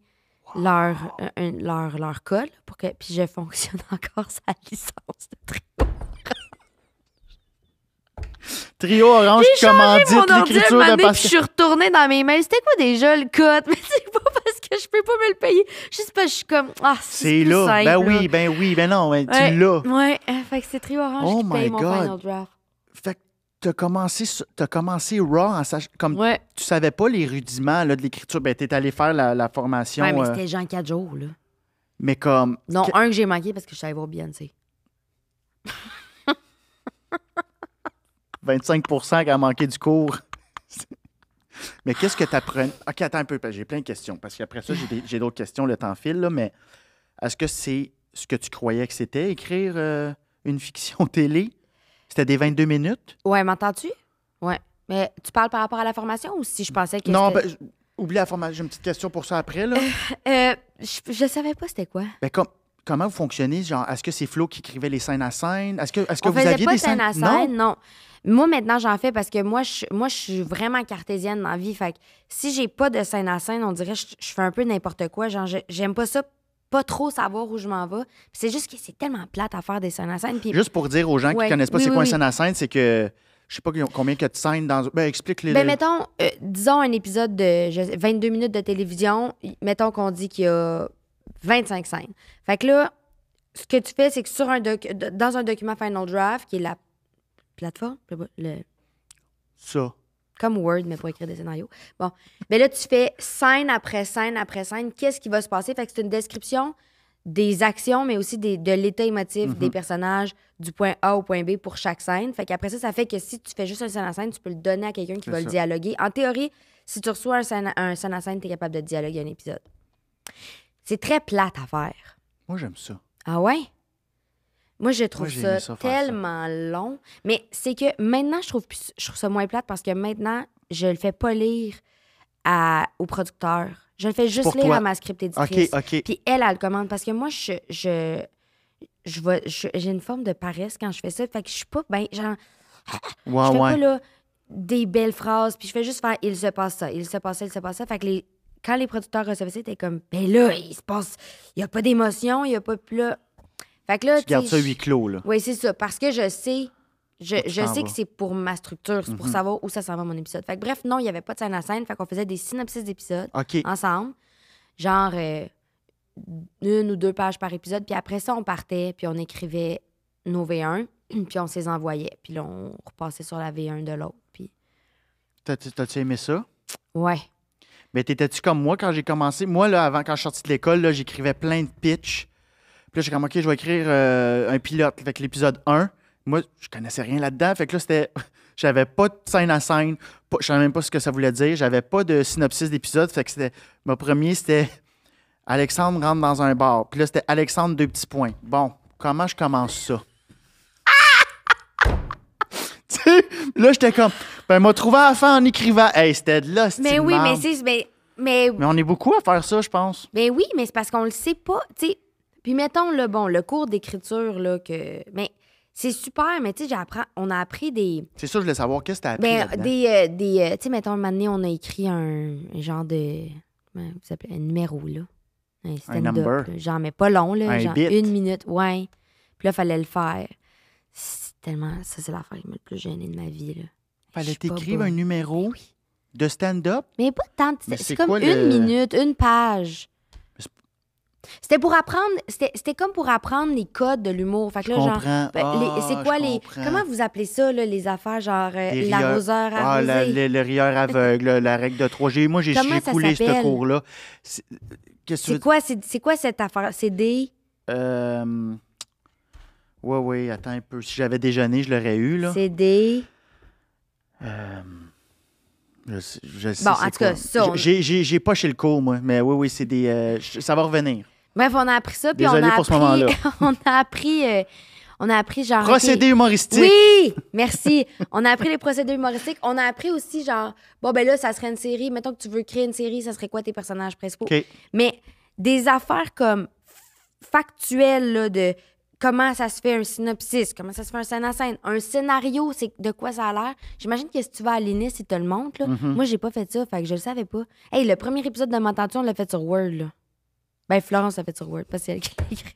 Speaker 2: leur code pour que puis je fonctionne encore sa licence de Trio.
Speaker 1: Trio Orange qui
Speaker 2: J'ai changé
Speaker 1: commandite
Speaker 2: mon ordi
Speaker 1: l'écriture
Speaker 2: un
Speaker 1: de
Speaker 2: moment donné, puis je
Speaker 1: Pascal.
Speaker 2: suis retournée dans mes mails. C'était quoi déjà le code? Mais c'est pas parce que je peux pas me le payer. Juste parce que je suis comme... Ah,
Speaker 1: C'est
Speaker 2: plus
Speaker 1: là.
Speaker 2: simple,
Speaker 1: Ben oui, ben non, ben,
Speaker 2: Ouais,
Speaker 1: tu l'as.
Speaker 2: Ouais, fait que c'est Trio Orange
Speaker 1: Oh
Speaker 2: qui
Speaker 1: my
Speaker 2: paye mon
Speaker 1: God.
Speaker 2: Final Draft.
Speaker 1: Fait que t'as commencé raw en sachant... Comme
Speaker 2: Ouais.
Speaker 1: tu savais pas les rudiments là, de l'écriture, ben t'es allé faire la formation.
Speaker 2: Ouais, mais c'était genre 4 jours, là.
Speaker 1: mais comme...
Speaker 2: Non, un que j'ai manqué parce que je suis allée voir Beyoncé.
Speaker 1: 25% qui a manqué du cours. Mais qu'est-ce que tu apprenais? OK, attends un peu, j'ai plein de questions. Parce qu'après ça, j'ai d'autres questions, le temps file, là, mais est-ce que c'est ce que tu croyais que c'était, écrire une fiction télé? C'était des 22 minutes?
Speaker 2: Ouais, m'entends-tu? Ouais. Mais tu parles par rapport à la formation ou si je pensais que
Speaker 1: Non,
Speaker 2: c'était...
Speaker 1: oublie la formation. J'ai une petite question pour ça après, là.
Speaker 2: Je savais pas c'était quoi.
Speaker 1: Ben, comment vous fonctionnez? Genre, est-ce que c'est Flo qui écrivait les scènes à scène? Est-ce que
Speaker 2: On
Speaker 1: vous
Speaker 2: faisait
Speaker 1: aviez
Speaker 2: pas
Speaker 1: des
Speaker 2: de scène
Speaker 1: scènes?
Speaker 2: à scène, non. Moi, maintenant, j'en fais parce que moi, je suis vraiment cartésienne dans la vie. Fait que si j'ai pas de scène à scène, on dirait que je fais un peu n'importe quoi. Genre, j'aime pas ça, pas trop savoir où je m'en vais. Puis c'est juste que c'est tellement plate à faire des scènes à scène. Puis
Speaker 1: Juste pour dire aux gens qui
Speaker 2: Ouais.
Speaker 1: connaissent pas
Speaker 2: Oui,
Speaker 1: c'est
Speaker 2: oui,
Speaker 1: quoi une
Speaker 2: oui.
Speaker 1: scène à scène, c'est que je sais pas combien il y a de scènes dans. Ben, explique-les.
Speaker 2: ben, mettons, disons un épisode de 22 minutes de télévision. Mettons qu'on dit qu'il y a 25 scènes. Fait que là, ce que tu fais, c'est que dans un document Final Draft, qui est la plateforme,
Speaker 1: Ça.
Speaker 2: comme Word, mais pour écrire des scénarios. Bon. Mais là, tu fais scène après scène après scène. Qu'est-ce qui va se passer? Fait que c'est une description des actions, mais aussi de l'état émotif des personnages, du point A au point B pour chaque scène. Fait qu'après ça fait que si tu fais juste un scène à scène, tu peux le donner à quelqu'un qui
Speaker 1: C'est
Speaker 2: va le
Speaker 1: ça.
Speaker 2: dialoguer. En théorie, si tu reçois un scène à scène, tu es capable de dialoguer un épisode. C'est très plate à faire.
Speaker 1: Moi, j'aime ça.
Speaker 2: Ah ouais? Moi, je trouve
Speaker 1: j'ai aimé
Speaker 2: ça
Speaker 1: ça, faire
Speaker 2: tellement long. Mais c'est que maintenant, je trouve ça moins plate parce que maintenant, je le fais pas lire au producteur. Je le fais juste
Speaker 1: pour
Speaker 2: lire
Speaker 1: toi.
Speaker 2: à ma script éditrice.
Speaker 1: OK.
Speaker 2: Puis elle le commande. Parce que moi, j'ai une forme de paresse quand je fais ça. Fait que je suis pas ben genre,
Speaker 1: Ouais,
Speaker 2: je fais
Speaker 1: ouais.
Speaker 2: pas là des belles phrases. Puis je fais juste faire « il se passe ça, il se passe ça, il se passe ça ». Fait que quand les producteurs recevaient ça, t'es comme « ben là, il y a pas d'émotion, il y a pas... » Puis là, fait que là,
Speaker 1: Tu gardes
Speaker 2: sais,
Speaker 1: ça huis clos, là.
Speaker 2: oui, c'est ça. Parce que je sais, je
Speaker 1: t'en
Speaker 2: sais
Speaker 1: vas.
Speaker 2: que c'est pour ma structure, c'est pour savoir où ça s'en va mon épisode. Fait que bref, non, il n'y avait pas de scène à scène. Fait qu'on faisait des synopsis d'épisodes
Speaker 1: OK.
Speaker 2: ensemble. Genre 1 ou 2 pages par épisode. Puis après ça, on partait, puis on écrivait nos V1, puis on se les envoyait. Puis là, on repassait sur la V1 de l'autre. Puis
Speaker 1: T'as-tu aimé ça?
Speaker 2: ouais.
Speaker 1: Mais t'étais-tu comme moi quand j'ai commencé? Moi, là, avant, quand je suis sorti de l'école, là, j'écrivais plein de pitch. Puis là, j'ai comme, OK, je vais écrire un pilote. Fait que l'épisode 1, moi, je connaissais rien là-dedans. Fait que là, c'était... J'avais pas de scène à scène. Je savais même pas ce que ça voulait dire. J'avais pas de synopsis d'épisode. Fait que c'était... Mon premier, c'était Alexandre rentre dans un bar. Puis là, c'était Alexandre, 2 petits points. Bon, comment je commence ça? Tu sais, là, j'étais comme... Ben, m'a trouvé à la fin en écrivant. Hey, c'était de là,
Speaker 2: Mais oui, mais c'est... Mais
Speaker 1: on est beaucoup à faire ça, je pense.
Speaker 2: ben oui, mais c'est parce qu'on le sait pas, tu sais. Puis mettons, le cours d'écriture, là, que... Mais c'est super, mais tu sais, on a appris des...
Speaker 1: C'est ça, je voulais savoir. Qu'est-ce que t'as appris
Speaker 2: Ben,
Speaker 1: là-dedans?
Speaker 2: tu sais, mettons, un moment donné, on a écrit un genre de... Comment vous appelez? Un numéro, là. Un stand-up,
Speaker 1: number.
Speaker 2: là. Genre, mais pas long, là.
Speaker 1: Un
Speaker 2: genre
Speaker 1: bit.
Speaker 2: 1 minute, ouais. Puis là, il fallait le faire. C'est tellement... Ça, c'est l'affaire qui m'a le plus gênée de ma vie, là. Je
Speaker 1: Fallait
Speaker 2: suis pas
Speaker 1: t'écrire
Speaker 2: bonne.
Speaker 1: un numéro
Speaker 2: Oui.
Speaker 1: de stand-up?
Speaker 2: Mais pas tant.
Speaker 1: Mais
Speaker 2: C'est
Speaker 1: c'est
Speaker 2: comme
Speaker 1: quoi
Speaker 2: 1
Speaker 1: le-
Speaker 2: minute, 1 page.
Speaker 1: Mais c'est-
Speaker 2: C'était pour apprendre... C'était comme pour apprendre les codes de l'humour. Fait que
Speaker 1: Je
Speaker 2: là, genre...
Speaker 1: comprends.
Speaker 2: c'est quoi
Speaker 1: je
Speaker 2: les...
Speaker 1: comprends.
Speaker 2: Comment vous appelez ça, là, les affaires, genre
Speaker 1: Les
Speaker 2: l'arroseur
Speaker 1: rieurs-
Speaker 2: arrosé?
Speaker 1: le rieur aveugle, la règle de 3. Moi, j'ai
Speaker 2: Comment ça
Speaker 1: coulé ce
Speaker 2: s'appelle?
Speaker 1: cours-là. Qu'est-ce que tu veux
Speaker 2: C'est quoi cette affaire? C'est des...
Speaker 1: Oui, attends un peu. Si j'avais déjeuné, je l'aurais eu, là.
Speaker 2: C'est des...
Speaker 1: Je sais
Speaker 2: Bon,
Speaker 1: c'est
Speaker 2: en tout cas,
Speaker 1: quoi.
Speaker 2: ça, on-
Speaker 1: J'ai pas chez le cours, moi. Mais oui, c'est des... ça va revenir.
Speaker 2: Bref, on a appris ça, puis
Speaker 1: Désolé
Speaker 2: on a
Speaker 1: pour ce
Speaker 2: appris...
Speaker 1: moment-là.
Speaker 2: on a appris genre...
Speaker 1: Procédé
Speaker 2: OK.
Speaker 1: humoristique.
Speaker 2: Oui! Merci. On a appris les procédés humoristiques. On a appris aussi, genre, bon, ben là, ça serait une série. Mettons que tu veux créer une série, ça serait quoi tes personnages principaux?
Speaker 1: OK.
Speaker 2: Mais des affaires comme factuelles, là, de comment ça se fait un synopsis, comment ça se fait un scène à scène, un scénario, c'est de quoi ça a l'air. J'imagine que si tu vas à l'INIS, ils te le montrent, là. Moi, j'ai pas fait ça, fait que je le savais pas. Hey, le premier épisode de M'entends-tu, on l'a fait sur Word, là. Ben, Florence l'a fait sur Word, parce que c'est elle qui l'a écrit.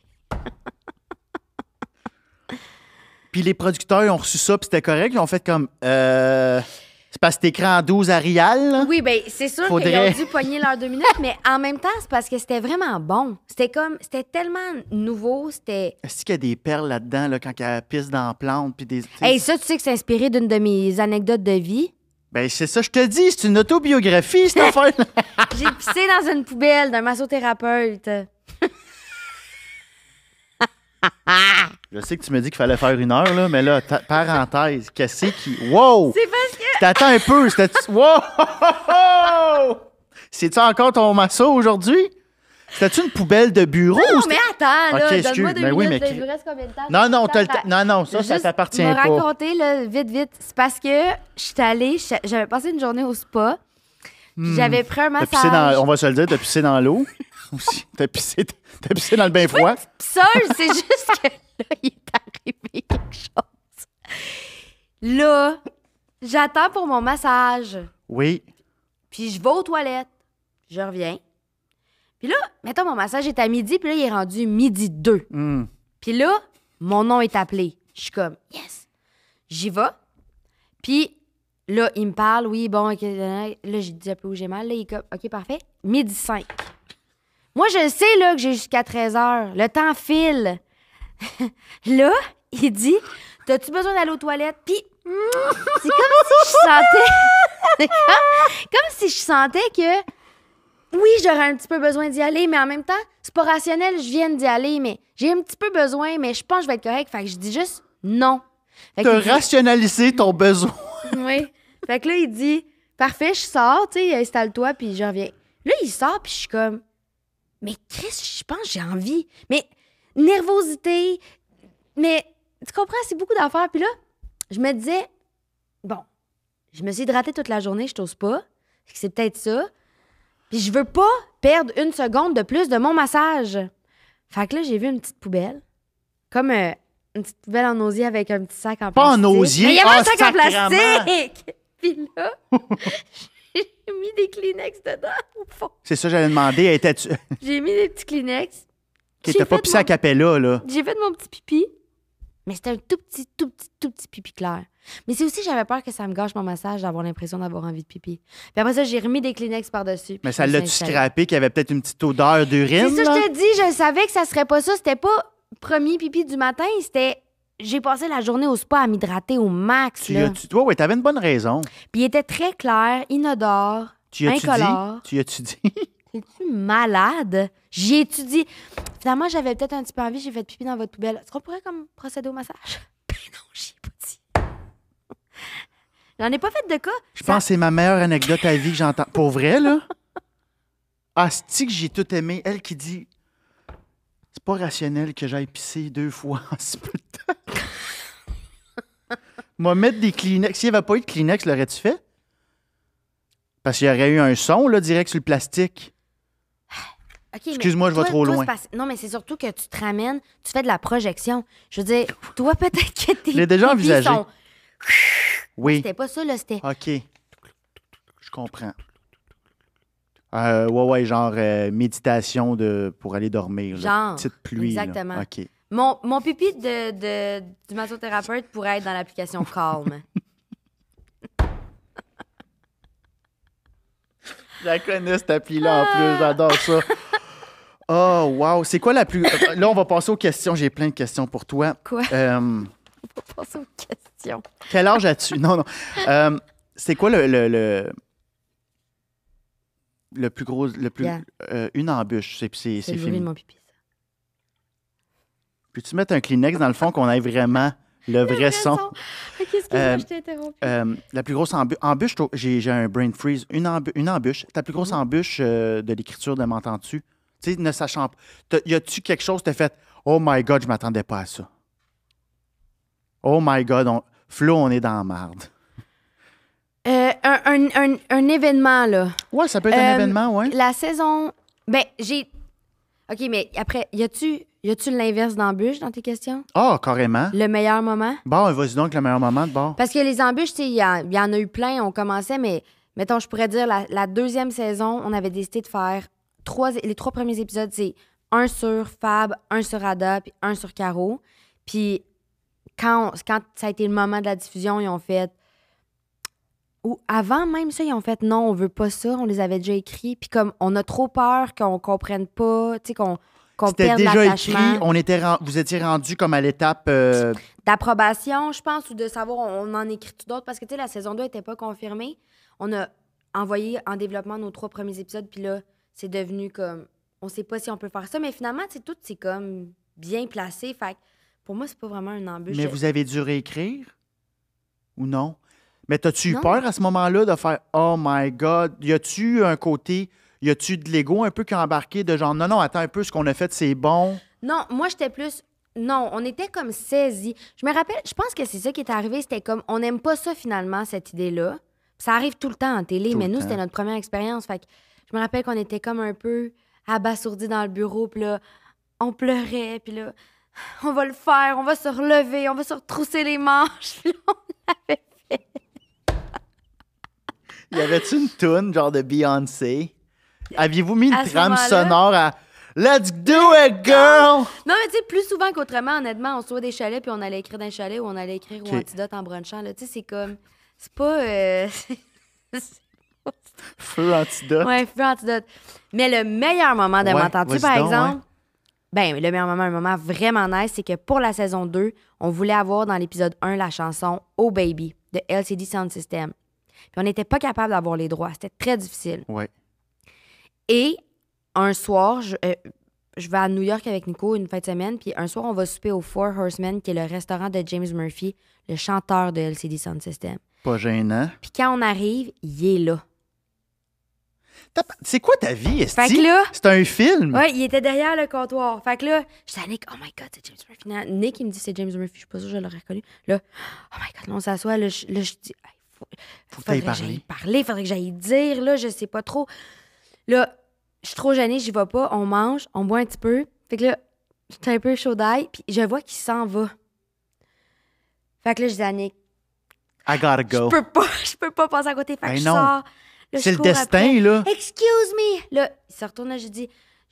Speaker 1: Puis les producteurs, ils ont reçu ça, puis c'était correct. Ils ont fait comme... c'est parce que t'écris en 12 Arial, là.
Speaker 2: Oui, ben c'est sûr
Speaker 1: Faudrait-
Speaker 2: qu'ils ont dû pogner leurs 2 minutes, mais en même temps, c'est parce que c'était vraiment bon. C'était tellement nouveau, c'était...
Speaker 1: Est-ce qu'il y a des perles là-dedans, là, quand elle pisse dans la plante, puis des...
Speaker 2: Hey, ça, tu sais que c'est inspiré d'une de mes anecdotes de vie.
Speaker 1: Ben, c'est ça, je te dis, c'est une autobiographie, cette affaire-là.
Speaker 2: J'ai pissé dans une poubelle d'un massothérapeute.
Speaker 1: Je sais que tu me dis qu'il fallait faire 1 heure, là, mais là, parenthèse, qu'est-ce qui... Wow!
Speaker 2: C'est parce que...
Speaker 1: T'attends un peu, c'était... Wow! C'est-tu encore ton masso aujourd'hui? C'était-tu une poubelle de bureau?
Speaker 2: Non,
Speaker 1: ou
Speaker 2: mais attends, là,
Speaker 1: Ok,
Speaker 2: donne-moi
Speaker 1: excuse,
Speaker 2: 2
Speaker 1: mais oui,
Speaker 2: minutes,
Speaker 1: mais
Speaker 2: là, il vous reste combien de temps?
Speaker 1: Non, non, ça
Speaker 2: Juste
Speaker 1: t'appartient
Speaker 2: me
Speaker 1: pas.
Speaker 2: raconter, là, vite. C'est parce que j'avais passé une journée au spa, puis j'avais pris un
Speaker 1: T'as pissé
Speaker 2: massage.
Speaker 1: on va se le dire, t'as pissé dans l'eau. Aussi. T'as pissé dans le bain froid.
Speaker 2: Seul, c'est juste que là, il est arrivé quelque chose. Là, j'attends pour mon massage.
Speaker 1: Oui.
Speaker 2: Puis je vais aux toilettes. Je reviens. Puis là, mettons, mon massage est à midi, puis là, il est rendu midi 2.
Speaker 1: Hmm.
Speaker 2: Puis là, mon nom est appelé. Je suis comme, yes. J'y vais. Puis là, il me parle, oui, bon, OK. Là, j'ai dit un peu où j'ai mal. Là, il est comme, OK, parfait. Midi 5. Moi, je sais, là, que j'ai jusqu'à 13 heures. Le temps file. Là, il dit, t'as-tu besoin d'aller aux toilettes? Puis, c'est comme si je sentais... c'est comme si je sentais que, oui, j'aurais un petit peu besoin d'y aller, mais en même temps, c'est pas rationnel, je viens d'y aller, mais j'ai un petit peu besoin, mais je pense que je vais être correct. Fait que je dis juste non. Fait
Speaker 1: T'as
Speaker 2: qu'il dit-
Speaker 1: rationalisé ton besoin.
Speaker 2: Oui. Fait que là, il dit, parfait, je sors, tu sais, installe-toi, puis je reviens. Là, il sort, puis je suis comme, mais Chris, je pense que j'ai envie. Mais nervosité, mais tu comprends, c'est beaucoup d'affaires. Puis là, je me disais, bon, je me suis hydratée toute la journée, je t'ose pas. Fait que c'est peut-être ça. Puis je veux pas perdre une seconde de plus de mon massage. Fait que là, j'ai vu une petite poubelle. Comme une petite poubelle en osier avec un petit sac en plastique.
Speaker 1: Pas en osier?
Speaker 2: Mais il y avait
Speaker 1: Ah,
Speaker 2: un sac en
Speaker 1: sacrement!
Speaker 2: plastique! Puis là, j'ai mis des Kleenex dedans, au fond.
Speaker 1: C'est ça, j'allais demander. Étais-tu.
Speaker 2: J'ai mis des petits Kleenex.
Speaker 1: Okay,
Speaker 2: J'ai
Speaker 1: t'as pas
Speaker 2: fait
Speaker 1: pissé à
Speaker 2: mon-
Speaker 1: Capella, là.
Speaker 2: J'ai fait mon petit pipi. Mais c'était un tout petit pipi clair. Mais c'est aussi, j'avais peur que ça me gâche mon massage, d'avoir l'impression d'avoir envie de pipi. Puis après ça, j'ai remis des Kleenex par-dessus.
Speaker 1: Mais
Speaker 2: puis
Speaker 1: ça
Speaker 2: je me
Speaker 1: l'a-tu
Speaker 2: suis installée.
Speaker 1: scrappé qu'il y avait peut-être une petite odeur d'urine?
Speaker 2: C'est ça,
Speaker 1: là?
Speaker 2: je te dis, je savais que ça serait pas ça. C'était pas premier pipi du matin, c'était... J'ai passé la journée au spa à m'hydrater au max,
Speaker 1: Tu
Speaker 2: là.
Speaker 1: ouais, t'avais une bonne raison.
Speaker 2: Puis il était très clair, inodore,
Speaker 1: Tu y as-tu
Speaker 2: incolore.
Speaker 1: dit? Tu y as-tu dit?
Speaker 2: Es-tu malade? J'y ai-tu dit? Finalement, j'avais peut-être un petit peu envie, j'ai fait pipi dans votre poubelle. Est-ce qu'on pourrait comme procéder au massage? Ben non, j'y ai pas dit. J'en ai pas fait de cas.
Speaker 1: Je pense que c'est ma meilleure anecdote à vie que j'entends. Pour vrai, là? Ah, c'est que j'ai tout aimé. Elle qui dit, c'est pas rationnel que j'aille pisser 2 fois en si peu de temps. Moi, mettre des Kleenex. S'il n'y avait pas eu de Kleenex, l'aurais-tu fait? Parce qu'il y aurait eu un son, là, direct sur le plastique.
Speaker 2: OK, mais
Speaker 1: Excuse-moi, je vais
Speaker 2: toi-
Speaker 1: trop
Speaker 2: toi,
Speaker 1: loin.
Speaker 2: c'est Non, mais c'est surtout que tu te ramènes, tu fais de la projection. Je veux dire, toi, peut-être que tes
Speaker 1: Je l'ai déjà
Speaker 2: pipis
Speaker 1: envisagé.
Speaker 2: sont-
Speaker 1: Oui.
Speaker 2: C'était pas ça, là, c'était...
Speaker 1: OK. Je comprends. Ouais, genre méditation pour aller dormir. là.
Speaker 2: Genre,
Speaker 1: Petite pluie. là.
Speaker 2: exactement.
Speaker 1: OK.
Speaker 2: Mon pipi du massothérapeute pourrait être dans l'application Calm.
Speaker 1: Je la connais, cette appli-là, en plus. J'adore ça. Oh, wow. C'est quoi la plus... Là, on va passer aux questions. J'ai plein de questions pour toi.
Speaker 2: Quoi?
Speaker 1: Euh,
Speaker 2: On va passer aux questions.
Speaker 1: quel âge as-tu? Non, non. C'est quoi le plus gros... Le plus,
Speaker 2: Yeah.
Speaker 1: une embûche. C'est
Speaker 2: C'est le bruit
Speaker 1: fini.
Speaker 2: de mon pipi, ça.
Speaker 1: Peux-tu mettre un Kleenex dans le fond qu'on ait vraiment le vrai son?
Speaker 2: OK, excuse-moi, je t'ai interrompu.
Speaker 1: La plus grosse embûche, j'ai un brain freeze. Une embûche. Ta plus grosse embûche de l'écriture de M'entends-tu? Tu sais, ne sachant pas. Y a-tu quelque chose que t'as fait? Oh my God, je m'attendais pas à ça. Oh my God, Flo, on est dans la marde.
Speaker 2: Un événement, là.
Speaker 1: Ouais, ça peut être un
Speaker 2: Euh,
Speaker 1: événement, ouais.
Speaker 2: La saison... Ben, j'ai... OK, mais après, y a-tu l'inverse d'embûche dans tes questions?
Speaker 1: Ah, carrément.
Speaker 2: Le meilleur moment?
Speaker 1: Bon, vas-y donc, le meilleur moment de bord.
Speaker 2: Parce que les embûches, tu sais, il y en a eu plein, on commençait, mais mettons, je pourrais dire, la deuxième saison, on avait décidé de faire les 3 premiers épisodes, c'est un sur Fab, un sur Ada, puis un sur Caro. Puis quand ça a été le moment de la diffusion, ils ont fait... Ou avant même ça, ils ont fait non, on veut pas ça, on les avait déjà écrits. Puis comme on a trop peur qu'on comprenne pas, tu sais, qu'on
Speaker 1: C'était
Speaker 2: perde
Speaker 1: déjà
Speaker 2: l'attachement.
Speaker 1: écrit, vous étiez rendu comme à l'étape...
Speaker 2: D'approbation, je pense, ou de savoir on en écrit d'autres. Parce que, tu sais, la saison 2 n'était pas confirmée. On a envoyé en développement nos 3 premiers épisodes, puis là, c'est devenu comme... On sait pas si on peut faire ça, mais finalement, tu sais, tout, c'est comme bien placé. Fait que pour moi, c'est pas vraiment une embûche.
Speaker 1: Mais vous avez dû réécrire? Ou non? Mais t'as-tu eu
Speaker 2: Non.
Speaker 1: peur à ce moment-là de faire « Oh my God! » Y a-tu un côté... Y a-tu de l'ego un peu qui a embarqué de genre, non, attends un peu, ce qu'on a fait, c'est bon?
Speaker 2: Non, moi, j'étais plus... Non, on était comme saisis. Je me rappelle, je pense que c'est ça qui est arrivé. C'était comme, on n'aime pas ça finalement, cette idée-là. Ça arrive tout le temps en télé,
Speaker 1: Tout
Speaker 2: mais
Speaker 1: le
Speaker 2: nous,
Speaker 1: temps.
Speaker 2: c'était notre première expérience. Fait que je me rappelle qu'on était comme un peu abasourdis dans le bureau, puis là, on pleurait, puis là, on va le faire, on va se relever, on va se retrousser les manches. Puis là, on l'avait fait.
Speaker 1: Y avait-tu une toune, genre de Beyoncé? Aviez-vous mis
Speaker 2: À
Speaker 1: une
Speaker 2: ce
Speaker 1: trame
Speaker 2: moment-là?
Speaker 1: sonore à Let's do it, girl!
Speaker 2: Non, mais tu sais, plus souvent qu'autrement, honnêtement, on se voit des chalets, puis on allait écrire dans un chalet ou on allait écrire
Speaker 1: OK.
Speaker 2: au antidote en brunchant. Tu sais, c'est comme... C'est pas...
Speaker 1: Feu antidote.
Speaker 2: Ouais, feu antidote. Mais le meilleur moment de
Speaker 1: Ouais,
Speaker 2: M'entends-tu,
Speaker 1: vas-y
Speaker 2: par
Speaker 1: donc,
Speaker 2: exemple, ben, le meilleur moment, un moment vraiment nice, c'est que pour la saison 2, on voulait avoir dans l'épisode 1 la chanson Oh Baby de LCD Sound System. Puis on n'était pas capable d'avoir les droits. C'était très difficile.
Speaker 1: Ouais.
Speaker 2: Et un soir, je vais à New York avec Nico une fin de semaine, puis un soir, on va souper au Four Horsemen, qui est le restaurant de James Murphy, le chanteur de LCD Sound System.
Speaker 1: Pas gênant.
Speaker 2: Puis quand on arrive, il est là.
Speaker 1: C'est quoi ta vie,
Speaker 2: Fait
Speaker 1: Esti?
Speaker 2: que là-
Speaker 1: C'est un film.
Speaker 2: Ouais, il était derrière le comptoir. Fait que là, j'étais à Nick, oh my God, c'est James Murphy. Nick, il me dit c'est James Murphy, je suis pas sûre que je l'aurais reconnu. Là, oh my God, là, on s'assoit. Là, je dis, hey,
Speaker 1: Faut que t'ailles
Speaker 2: faudrait que j'aille parler, faudrait que j'aille dire, là, je sais pas trop. Là, je suis trop gênée, j'y vais pas. On mange, on boit un petit peu. Fait que là, j'étais un peu chaud d'ail, puis je vois qu'il s'en va. Fait que là, je dis à Nick,
Speaker 1: I gotta go.
Speaker 2: je peux pas passer à côté. Fait que
Speaker 1: Ben
Speaker 2: je
Speaker 1: non.
Speaker 2: sors. Là,
Speaker 1: C'est
Speaker 2: je
Speaker 1: le
Speaker 2: cours
Speaker 1: destin,
Speaker 2: après.
Speaker 1: là.
Speaker 2: Excuse me! Là, il se retourne, là,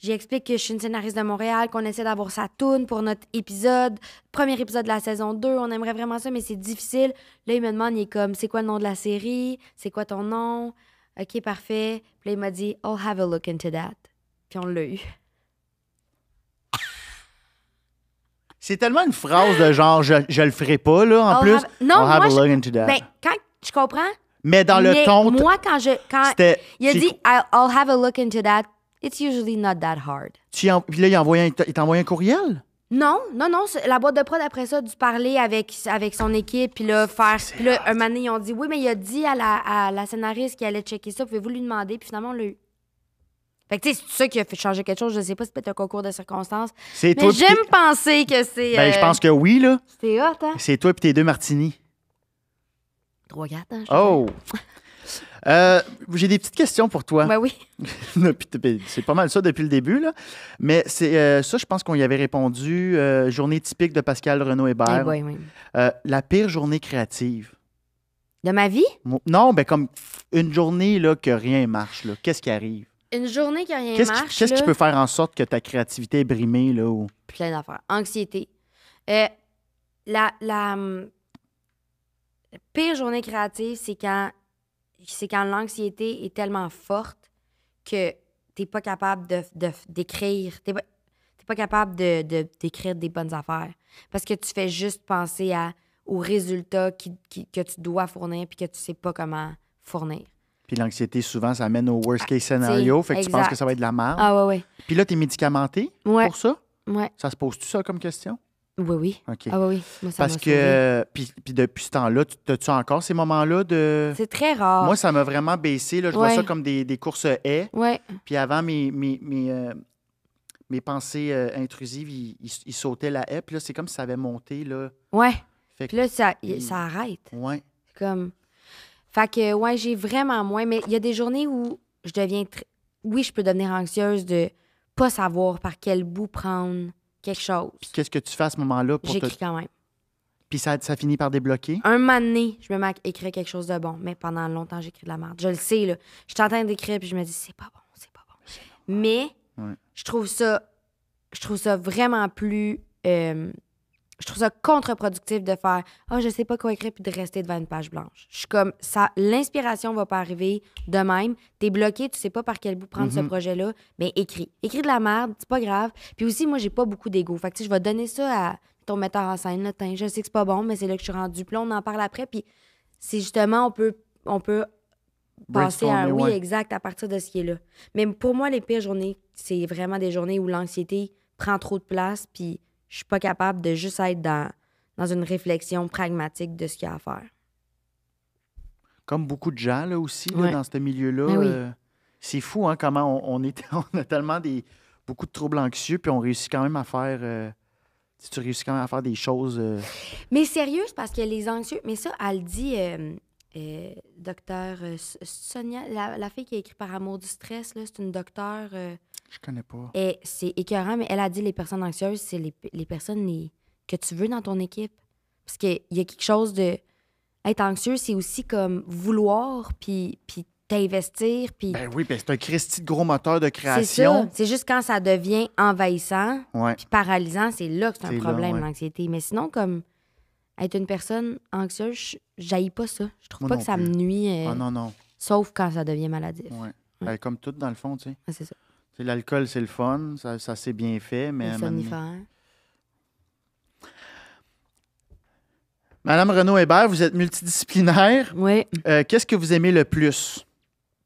Speaker 2: j'explique que je suis une scénariste de Montréal, qu'on essaie d'avoir sa toune pour notre épisode, premier épisode de la saison 2. On aimerait vraiment ça, mais c'est difficile. Là, il me demande, il est comme, c'est quoi le nom de la série? C'est quoi ton nom? OK, parfait. Puis là, il m'a dit, I'll have a look into that. Puis on l'a eu.
Speaker 1: C'est tellement une phrase de genre, je le ferai pas, là, en
Speaker 2: I'll
Speaker 1: plus.
Speaker 2: have- Non,
Speaker 1: I'll have
Speaker 2: moi,
Speaker 1: a
Speaker 2: je-
Speaker 1: look into that.
Speaker 2: Ben, quand je comprends,
Speaker 1: Mais dans le
Speaker 2: mais
Speaker 1: ton,
Speaker 2: moi, quand
Speaker 1: c'était...
Speaker 2: il a
Speaker 1: c'est-
Speaker 2: dit, I'll have a look into that, it's usually not that hard.
Speaker 1: Puis là, il t'a envoyé un courriel?
Speaker 2: Non, la boîte de prod, après ça, a dû parler avec son équipe, puis là, faire... Puis là, un moment donné, ils ont dit, oui, mais il a dit à la scénariste qu'il allait checker ça, pouvez-vous lui demander? Puis finalement, on l'a eu. Fait que, tu sais, c'est ça qui a fait changer quelque chose, je sais pas, c'est peut-être un concours de circonstances.
Speaker 1: C'est
Speaker 2: Mais
Speaker 1: toi pis
Speaker 2: j'aime
Speaker 1: tes-
Speaker 2: penser que c'est...
Speaker 1: Ben, je pense que oui, là.
Speaker 2: C'est hot, hein?
Speaker 1: C'est toi puis tes 2 martinis.
Speaker 2: 3-4, hein?
Speaker 1: Oh! J'ai des petites questions pour toi.
Speaker 2: Ben oui.
Speaker 1: C'est pas mal ça depuis le début, là. Mais c'est ça, je pense qu'on y avait répondu. Journée typique de Pascal Renaud-Hébert.
Speaker 2: Eh boy, oui.
Speaker 1: La pire journée créative.
Speaker 2: De ma vie?
Speaker 1: Non, ben comme une journée là, que rien marche. Là. Qu'est-ce qui arrive?
Speaker 2: Une journée qui a rien
Speaker 1: Qu'est-ce
Speaker 2: marche,
Speaker 1: qui
Speaker 2: là,
Speaker 1: peut faire en sorte que ta créativité est brimée? Là, ou...
Speaker 2: plein d'affaires. Anxiété. La pire journée créative, c'est quand l'anxiété est tellement forte que t'es pas capable d'écrire. T'es pas capable d'écrire des bonnes affaires. Parce que tu fais juste penser aux résultats que tu dois fournir puis que tu sais pas comment fournir.
Speaker 1: Puis l'anxiété, souvent, ça amène au worst case scénario. Fait que tu
Speaker 2: exact.
Speaker 1: penses que ça va être de la merde.
Speaker 2: Ah ouais,
Speaker 1: Puis là, t'es médicamenté
Speaker 2: ouais.
Speaker 1: pour ça?
Speaker 2: Ouais.
Speaker 1: Ça se pose-tu ça comme question?
Speaker 2: Oui, oui.
Speaker 1: OK.
Speaker 2: Ah oui, oui. Moi, ça
Speaker 1: Parce
Speaker 2: m'a sauvé.
Speaker 1: que, puis depuis ce temps-là, as-tu encore ces moments-là de...
Speaker 2: C'est très rare.
Speaker 1: Moi, ça m'a vraiment baissé. Là. Je vois
Speaker 2: Ouais.
Speaker 1: ça comme des courses haies.
Speaker 2: Ouais.
Speaker 1: Puis avant, mes pensées intrusives, ils sautaient la haie. Puis là, c'est comme si ça avait monté. Là.
Speaker 2: Ouais.
Speaker 1: Fait
Speaker 2: Puis
Speaker 1: que,
Speaker 2: là, ça arrête.
Speaker 1: ouais.
Speaker 2: C'est comme... Fait que, ouais, j'ai vraiment moins. Mais il y a des journées où je deviens... Oui, je peux devenir anxieuse de pas savoir par quel bout prendre quelque chose.
Speaker 1: Puis qu'est-ce que tu fais à ce moment-là?
Speaker 2: J'écris quand même.
Speaker 1: Puis ça finit par débloquer?
Speaker 2: Un moment donné, je me mets à écrire quelque chose de bon. Mais pendant longtemps, j'écris de la merde. Je le sais, là. Je suis en train d'écrire, puis je me dis, c'est pas bon, c'est pas bon. Mais
Speaker 1: Ouais.
Speaker 2: je trouve ça vraiment plus... je trouve ça contre-productif de faire « Ah, je sais pas quoi écrire » puis de rester devant une page blanche. Je suis comme, ça, l'inspiration va pas arriver de même. T'es bloqué, tu sais pas par quel bout prendre ce projet-là. Bien, écris. Écris de la merde, c'est pas grave. Puis aussi, moi, j'ai pas beaucoup d'ego. Fait que, tu sais, je vais donner ça à ton metteur en scène. Là, je sais que c'est pas bon, mais c'est là que je suis rendue. Puis là, on en parle après. Puis c'est justement, on peut passer à un
Speaker 1: Brainstormer,
Speaker 2: oui
Speaker 1: ouais.
Speaker 2: exact à partir de ce qui est là. Mais pour moi, les pires journées, c'est vraiment des journées où l'anxiété prend trop de place, puis je suis pas capable de juste être dans une réflexion pragmatique de ce qu'il y a à faire.
Speaker 1: Comme beaucoup de gens là, aussi, là,
Speaker 2: Ouais.
Speaker 1: dans ce milieu-là.
Speaker 2: Ben oui.
Speaker 1: C'est fou, hein, comment on a tellement beaucoup de troubles anxieux, puis on réussit quand même à faire... si tu réussis quand même à faire des choses...
Speaker 2: Mais sérieux, c'est parce que les anxieux... Mais ça, elle dit, docteur Sonia, la fille qui a écrit Par amour du stress, là, c'est une docteure...
Speaker 1: Je connais pas.
Speaker 2: et c'est écœurant, mais elle a dit les personnes anxieuses, c'est les personnes que tu veux dans ton équipe. Parce qu'il y a quelque chose de... Être anxieux, c'est aussi comme vouloir, puis t'investir, puis...
Speaker 1: Ben oui, c'est un Christy de gros moteur de
Speaker 2: C'est
Speaker 1: création.
Speaker 2: ça. C'est juste quand ça devient envahissant,
Speaker 1: Ouais.
Speaker 2: puis paralysant, c'est là que c'est un
Speaker 1: C'est là,
Speaker 2: problème,
Speaker 1: ouais.
Speaker 2: l'anxiété. Mais sinon, comme être une personne anxieuse, j'haïs pas ça. Je trouve
Speaker 1: Moi
Speaker 2: pas
Speaker 1: non
Speaker 2: que ça me
Speaker 1: plus.
Speaker 2: nuit,
Speaker 1: Ah non, non.
Speaker 2: sauf quand ça devient maladif.
Speaker 1: Ouais. Ben, comme tout, dans le fond, tu sais.
Speaker 2: Ouais, c'est ça.
Speaker 1: Tu sais, l'alcool, c'est le fun, ça c'est bien fait, mais... à
Speaker 2: Les
Speaker 1: un moment donné-
Speaker 2: somnifères.
Speaker 1: Madame Renaud-Hébert, vous êtes multidisciplinaire.
Speaker 2: Oui.
Speaker 1: Qu'est-ce que vous aimez le plus?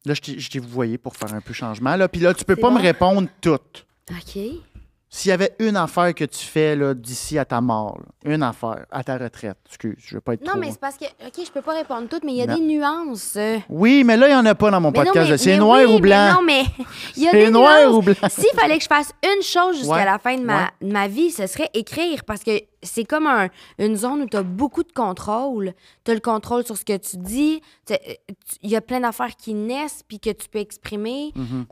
Speaker 1: Là, je t'ai vous voyez pour faire un peu changement. Là. Puis là, tu peux
Speaker 2: C'est
Speaker 1: pas
Speaker 2: bon.
Speaker 1: me répondre toutes.
Speaker 2: OK.
Speaker 1: S'il y avait une affaire que tu fais là, d'ici à ta mort, là, une affaire, à ta retraite, excuse, je veux pas être
Speaker 2: Non,
Speaker 1: trop...
Speaker 2: mais c'est parce que, OK, je peux pas répondre toutes, mais il y a
Speaker 1: Non.
Speaker 2: des nuances.
Speaker 1: Oui, mais là, il n'y en a pas dans mon
Speaker 2: Mais non,
Speaker 1: podcast.
Speaker 2: mais-
Speaker 1: C'est
Speaker 2: mais
Speaker 1: noir
Speaker 2: oui,
Speaker 1: ou blanc?
Speaker 2: mais non, mais il y a
Speaker 1: C'est
Speaker 2: des
Speaker 1: noir
Speaker 2: nuances.
Speaker 1: ou blanc?
Speaker 2: S'il fallait que je fasse une chose jusqu'à
Speaker 1: Ouais,
Speaker 2: la fin de ma vie, ce serait écrire. Parce que c'est comme une zone où tu as beaucoup de contrôle. Tu as le contrôle sur ce que tu dis. Il y a plein d'affaires qui naissent puis que tu peux exprimer.
Speaker 1: Mhm.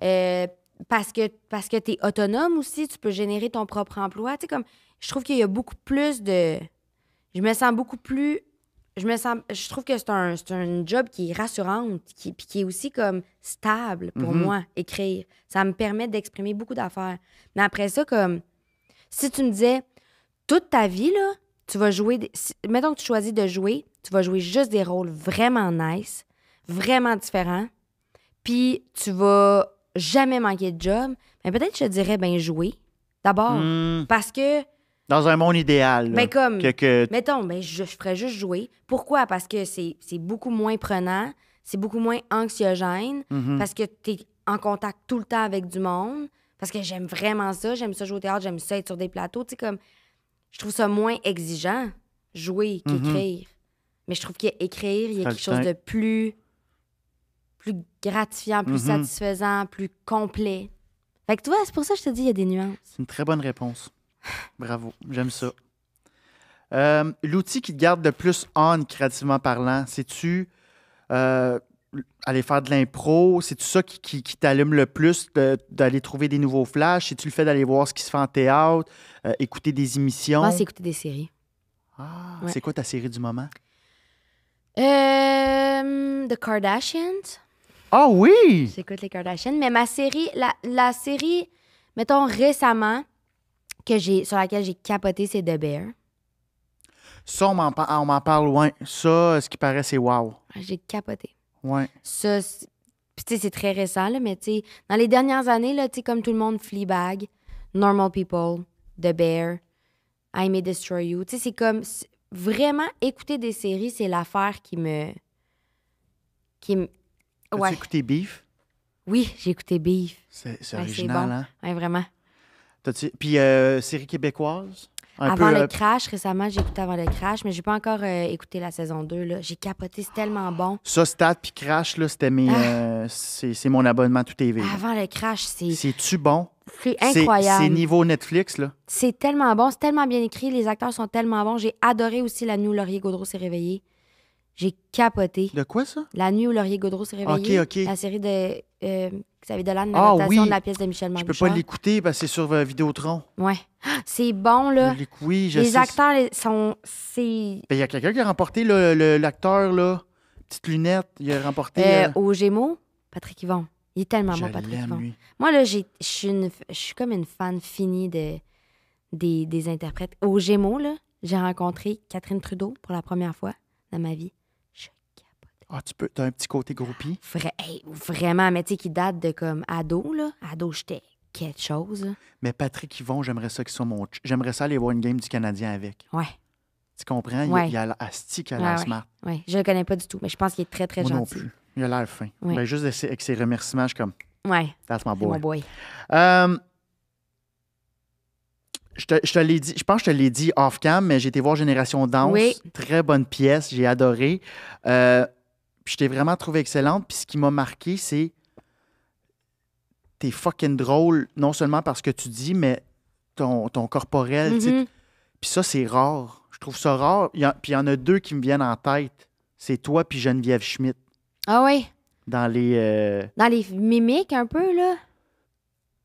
Speaker 2: Parce que tu es autonome aussi. Tu peux générer ton propre emploi. Tu sais, comme, je trouve qu'il y a beaucoup plus de... Je me sens beaucoup plus... Je trouve que c'est un job qui est rassurante, puis qui est aussi comme stable pour moi, écrire. Ça me permet d'exprimer beaucoup d'affaires. Mais après ça, comme, si tu me disais, toute ta vie, là, tu vas jouer... mettons que tu choisis de jouer, tu vas jouer juste des rôles vraiment nice, vraiment différents, puis tu vas jamais manquer de job, mais peut-être je te dirais, ben jouer, d'abord.
Speaker 1: Hmm,
Speaker 2: Parce que,
Speaker 1: dans un monde idéal. Là,
Speaker 2: ben comme...
Speaker 1: que-
Speaker 2: Mettons, ben, je ferais juste jouer. Pourquoi? Parce que c'est beaucoup moins prenant, c'est beaucoup moins anxiogène,
Speaker 1: Mhm.
Speaker 2: parce que tu es en contact tout le temps avec du monde, parce que j'aime vraiment ça, j'aime ça jouer au théâtre, j'aime ça être sur des plateaux. Tu sais, comme, je trouve ça moins exigeant, jouer, qu'écrire. Mais je trouve qu'écrire, il y a
Speaker 1: T'as
Speaker 2: quelque
Speaker 1: le
Speaker 2: chose
Speaker 1: temps.
Speaker 2: de plus gratifiant, plus satisfaisant, plus complet. Fait que tu vois, c'est pour ça que je te dis, il y a des nuances.
Speaker 1: C'est une très bonne réponse. Bravo, j'aime ça. L'outil qui te garde le plus on, créativement parlant, c'est-tu aller faire de l'impro? C'est-tu ça qui t'allume le plus d'aller trouver des nouveaux flashs? C'est-tu le fait d'aller voir ce qui se fait en théâtre, écouter des émissions?
Speaker 2: Moi, c'est écouter des séries.
Speaker 1: Ah,
Speaker 2: Ouais.
Speaker 1: c'est quoi ta série du moment?
Speaker 2: The Kardashians.
Speaker 1: Ah oui!
Speaker 2: J'écoute les Kardashians. Mais ma série, la série, mettons, récemment, sur laquelle j'ai capoté, c'est The Bear.
Speaker 1: Ça, on m'en parle loin. Ça, ce qui paraît, c'est wow.
Speaker 2: J'ai capoté.
Speaker 1: Ouais.
Speaker 2: Ça, puis tu sais, c'est très récent, là, mais tu sais, dans les dernières années, là, tu sais, comme tout le monde, Fleabag, Normal People, The Bear, I May Destroy You. Tu sais, c'est comme... Vraiment, écouter des séries, c'est l'affaire qui me...
Speaker 1: As-tu
Speaker 2: Ouais.
Speaker 1: écouté Beef?
Speaker 2: Oui, j'ai écouté Beef.
Speaker 1: C'est
Speaker 2: Ouais,
Speaker 1: original,
Speaker 2: bon.
Speaker 1: hein?
Speaker 2: Ouais, vraiment.
Speaker 1: Puis, série québécoise?
Speaker 2: Avant le crash, récemment, j'ai écouté Avant le crash, mais j'ai pas encore écouté la saison 2. Là. J'ai capoté, c'est tellement bon.
Speaker 1: Ça, Stat puis Crash, là, c'était c'est mon abonnement tout TV. là.
Speaker 2: Avant le crash,
Speaker 1: C'est-tu bon?
Speaker 2: c'est
Speaker 1: C'est
Speaker 2: incroyable.
Speaker 1: niveau Netflix, là.
Speaker 2: C'est tellement bon, c'est tellement bien écrit, les acteurs sont tellement bons. J'ai adoré aussi La nuit où Laurier Gaudreau s'est réveillé. J'ai capoté.
Speaker 1: De quoi, ça?
Speaker 2: La nuit où Laurier Gaudreau s'est réveillé.
Speaker 1: OK.
Speaker 2: La série de Xavier Dolan,
Speaker 1: Ah,
Speaker 2: l'adaptation
Speaker 1: oui.
Speaker 2: de la pièce de Michel
Speaker 1: Je peux
Speaker 2: Marbuchard.
Speaker 1: pas l'écouter parce que c'est sur Vidéotron.
Speaker 2: Ouais. C'est bon, là.
Speaker 1: Oui, je
Speaker 2: Les
Speaker 1: sais.
Speaker 2: acteurs sont... C'est...
Speaker 1: Ben, il y a quelqu'un qui a remporté l'acteur, là. Petite lunette. Il a remporté.
Speaker 2: Au Gémeaux, Patrick Yvon. Il est tellement
Speaker 1: je
Speaker 2: bon, Patrick
Speaker 1: l'aime,
Speaker 2: Yvon.
Speaker 1: lui.
Speaker 2: Moi, là, je suis comme une fan finie des interprètes. Au Gémeaux, là, j'ai rencontré Catherine Trudeau pour la première fois dans ma vie. Je capote.
Speaker 1: Ah, t'as un petit côté groupie.
Speaker 2: Vraiment, mais tu sais, qui date de comme ado, là. Ado, j'étais quelque chose. Là.
Speaker 1: Mais Patrick Yvon, j'aimerais ça qu'il soit j'aimerais ça aller voir une game du Canadien avec.
Speaker 2: Ouais.
Speaker 1: Tu comprends?
Speaker 2: Ouais.
Speaker 1: Il a l'air asti, il a l'air
Speaker 2: Ouais.
Speaker 1: smart.
Speaker 2: Ouais. Je le connais pas du tout, mais je pense qu'il est très, très
Speaker 1: Moi non
Speaker 2: gentil.
Speaker 1: plus. Il a l'air fin.
Speaker 2: Ouais.
Speaker 1: Ben, juste avec ses remerciements, je suis comme,
Speaker 2: Ouais.
Speaker 1: that's my
Speaker 2: C'est mon
Speaker 1: boy.
Speaker 2: boy.
Speaker 1: Je te l'ai dit, je pense que je te l'ai dit off-cam, mais j'ai été voir Génération Danse.
Speaker 2: Oui.
Speaker 1: Très bonne pièce, j'ai adoré. Puis je t'ai vraiment trouvé excellente. Puis ce qui m'a marqué, c'est t'es fucking drôle, non seulement parce que tu dis, mais ton corporel. Tu sais.
Speaker 2: Mhm.
Speaker 1: Puis ça, c'est rare. Je trouve ça rare. Puis il y en a deux qui me viennent en tête. C'est toi puis Geneviève Schmidt
Speaker 2: Ah oui.
Speaker 1: dans les...
Speaker 2: Dans les mimiques, un peu, là.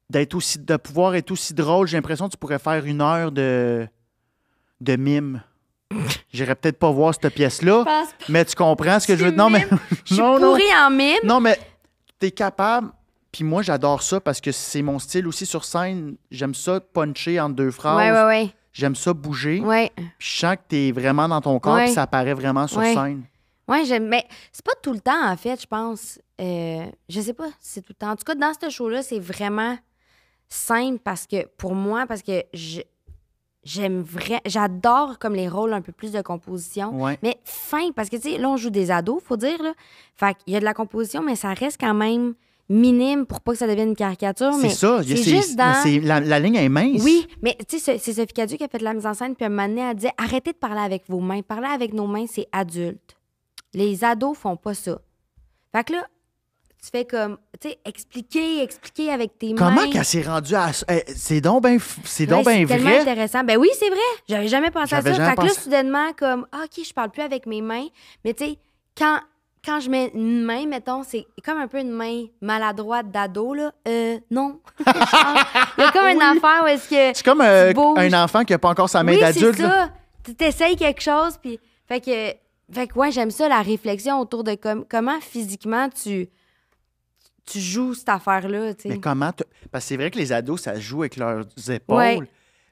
Speaker 1: de pouvoir être aussi drôle. J'ai l'impression que tu pourrais faire 1 heure de mime. J'irais peut-être pas voir cette pièce-là,
Speaker 2: pense
Speaker 1: mais tu comprends ce que je veux dire. Non, mais...
Speaker 2: Je suis
Speaker 1: non, non.
Speaker 2: pourrie en mime.
Speaker 1: Non, mais t'es capable. Puis moi, j'adore ça parce que c'est mon style aussi sur scène. J'aime ça puncher entre 2 phrases.
Speaker 2: Ouais, ouais, ouais.
Speaker 1: J'aime ça bouger.
Speaker 2: Ouais.
Speaker 1: Puis je sens que t'es vraiment dans ton corps,
Speaker 2: Ouais.
Speaker 1: puis ça apparaît vraiment sur
Speaker 2: Ouais.
Speaker 1: scène.
Speaker 2: Ouais, j'aime. Mais c'est pas tout le temps, en fait, je pense. Je sais pas si c'est tout le temps. En tout cas, dans ce show-là, c'est vraiment simple parce que, pour moi, parce que j'adore comme les rôles un peu plus de composition.
Speaker 1: Ouais.
Speaker 2: Mais fin, parce que, tu sais, là, on joue des ados, faut dire, là. Fait qu'il y a de la composition, mais ça reste quand même minime pour pas que ça devienne une caricature.
Speaker 1: C'est
Speaker 2: Mais
Speaker 1: ça.
Speaker 2: c'est juste dans...
Speaker 1: La ligne est mince.
Speaker 2: Oui, mais tu sais, c'est Sophie Cadieux qui a fait de la mise en scène, puis un moment donné, elle dit arrêtez de parler avec vos mains. Parler avec nos mains, c'est adulte. Les ados font pas ça. Fait que là, tu fais comme, tu sais, expliquer avec tes
Speaker 1: Comment
Speaker 2: mains.
Speaker 1: qu'elle s'est rendue à... C'est donc bien
Speaker 2: Ouais,
Speaker 1: ben
Speaker 2: tellement
Speaker 1: vrai.
Speaker 2: intéressant. Ben oui, c'est vrai. J'avais jamais pensé à
Speaker 1: J'avais
Speaker 2: ça.
Speaker 1: jamais
Speaker 2: Fait que là,
Speaker 1: pensé.
Speaker 2: soudainement, comme, ah, OK, je parle plus avec mes mains. Mais tu sais, quand je mets une main, mettons, c'est comme un peu une main maladroite d'ado, là. Non. Il y a comme une affaire où est-ce que...
Speaker 1: C'est comme
Speaker 2: tu bouges.
Speaker 1: un enfant qui n'a pas encore sa main
Speaker 2: Oui,
Speaker 1: d'adulte.
Speaker 2: c'est
Speaker 1: là.
Speaker 2: ça. Tu t'essayes quelque chose, puis... Fait que ouais, j'aime ça, la réflexion autour de comment physiquement tu joues cette affaire-là, tu sais.
Speaker 1: Mais comment... Parce que c'est vrai que les ados, ça joue avec leurs épaules.
Speaker 2: Ouais.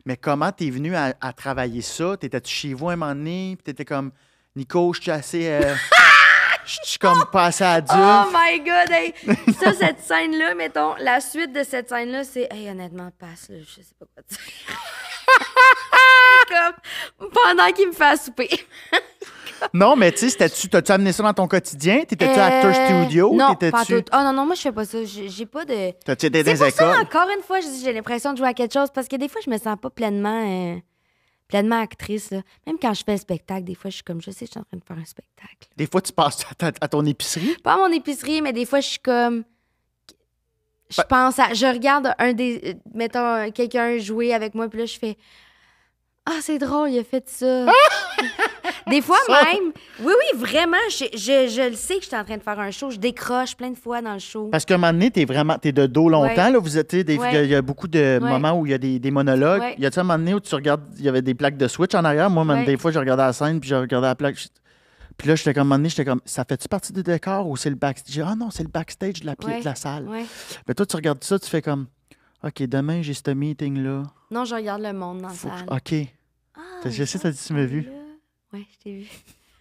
Speaker 1: Mais comment t'es venu à travailler ça? T'étais-tu chez vous un moment donné? Puis t'étais comme, Nico, je suis assez... Je suis comme pas assez adulte.
Speaker 2: Oh my God! Hey. Ça, cette scène-là, mettons, la suite de cette scène-là, c'est... Hey, honnêtement, passe, là, je sais pas quoi dire. C'est comme pendant qu'il me fait à souper.
Speaker 1: Non, mais tu sais, t'as-tu amené ça dans ton quotidien? T'étais-tu acteur studio?
Speaker 2: Non,
Speaker 1: T'étais-tu...
Speaker 2: pas tout. Oh non, moi, je fais pas ça. J'ai pas de...
Speaker 1: T'as-tu été dans
Speaker 2: C'est
Speaker 1: les
Speaker 2: pour ça,
Speaker 1: écoles?
Speaker 2: encore une fois, je dis j'ai l'impression de jouer à quelque chose parce que des fois, je me sens pas pleinement actrice. Là. Même quand je fais un spectacle, des fois, je suis comme, je sais, je suis en train de faire un spectacle.
Speaker 1: Des fois, tu passes à ton épicerie?
Speaker 2: Pas à mon épicerie, mais des fois, je suis comme... Je pense à... Je regarde mettons, quelqu'un jouer avec moi, puis là, je fais... Ah, c'est drôle, il a fait ça. Des fois
Speaker 1: Ça?
Speaker 2: même... Oui, oui, vraiment, je le sais que je suis en train de faire un show. Je décroche plein de fois dans le show.
Speaker 1: Parce qu'à un moment donné, t'es de dos longtemps.
Speaker 2: Ouais.
Speaker 1: Là, vous êtes, il
Speaker 2: Ouais.
Speaker 1: y a beaucoup de
Speaker 2: Ouais.
Speaker 1: moments où il y a des monologues.
Speaker 2: Ouais.
Speaker 1: Y a-tu un moment donné où tu regardes, il y avait des plaques de Switch en arrière? Moi, même,
Speaker 2: Ouais.
Speaker 1: des fois, je regardais la scène, puis je regardais la plaque. Puis là, un moment donné, j'étais comme, ça fait-tu partie du décor ou c'est le backstage? Ah non, c'est le backstage de
Speaker 2: Ouais.
Speaker 1: de la salle.
Speaker 2: Ouais.
Speaker 1: Mais toi, tu regardes ça, tu fais comme, OK, demain, j'ai ce meeting-là.
Speaker 2: Non, je regarde le monde dans la
Speaker 1: Faut que
Speaker 2: salle.
Speaker 1: OK.
Speaker 2: Ah,
Speaker 1: Je sais, tu m'as vu.
Speaker 2: Oui, je t'ai vu.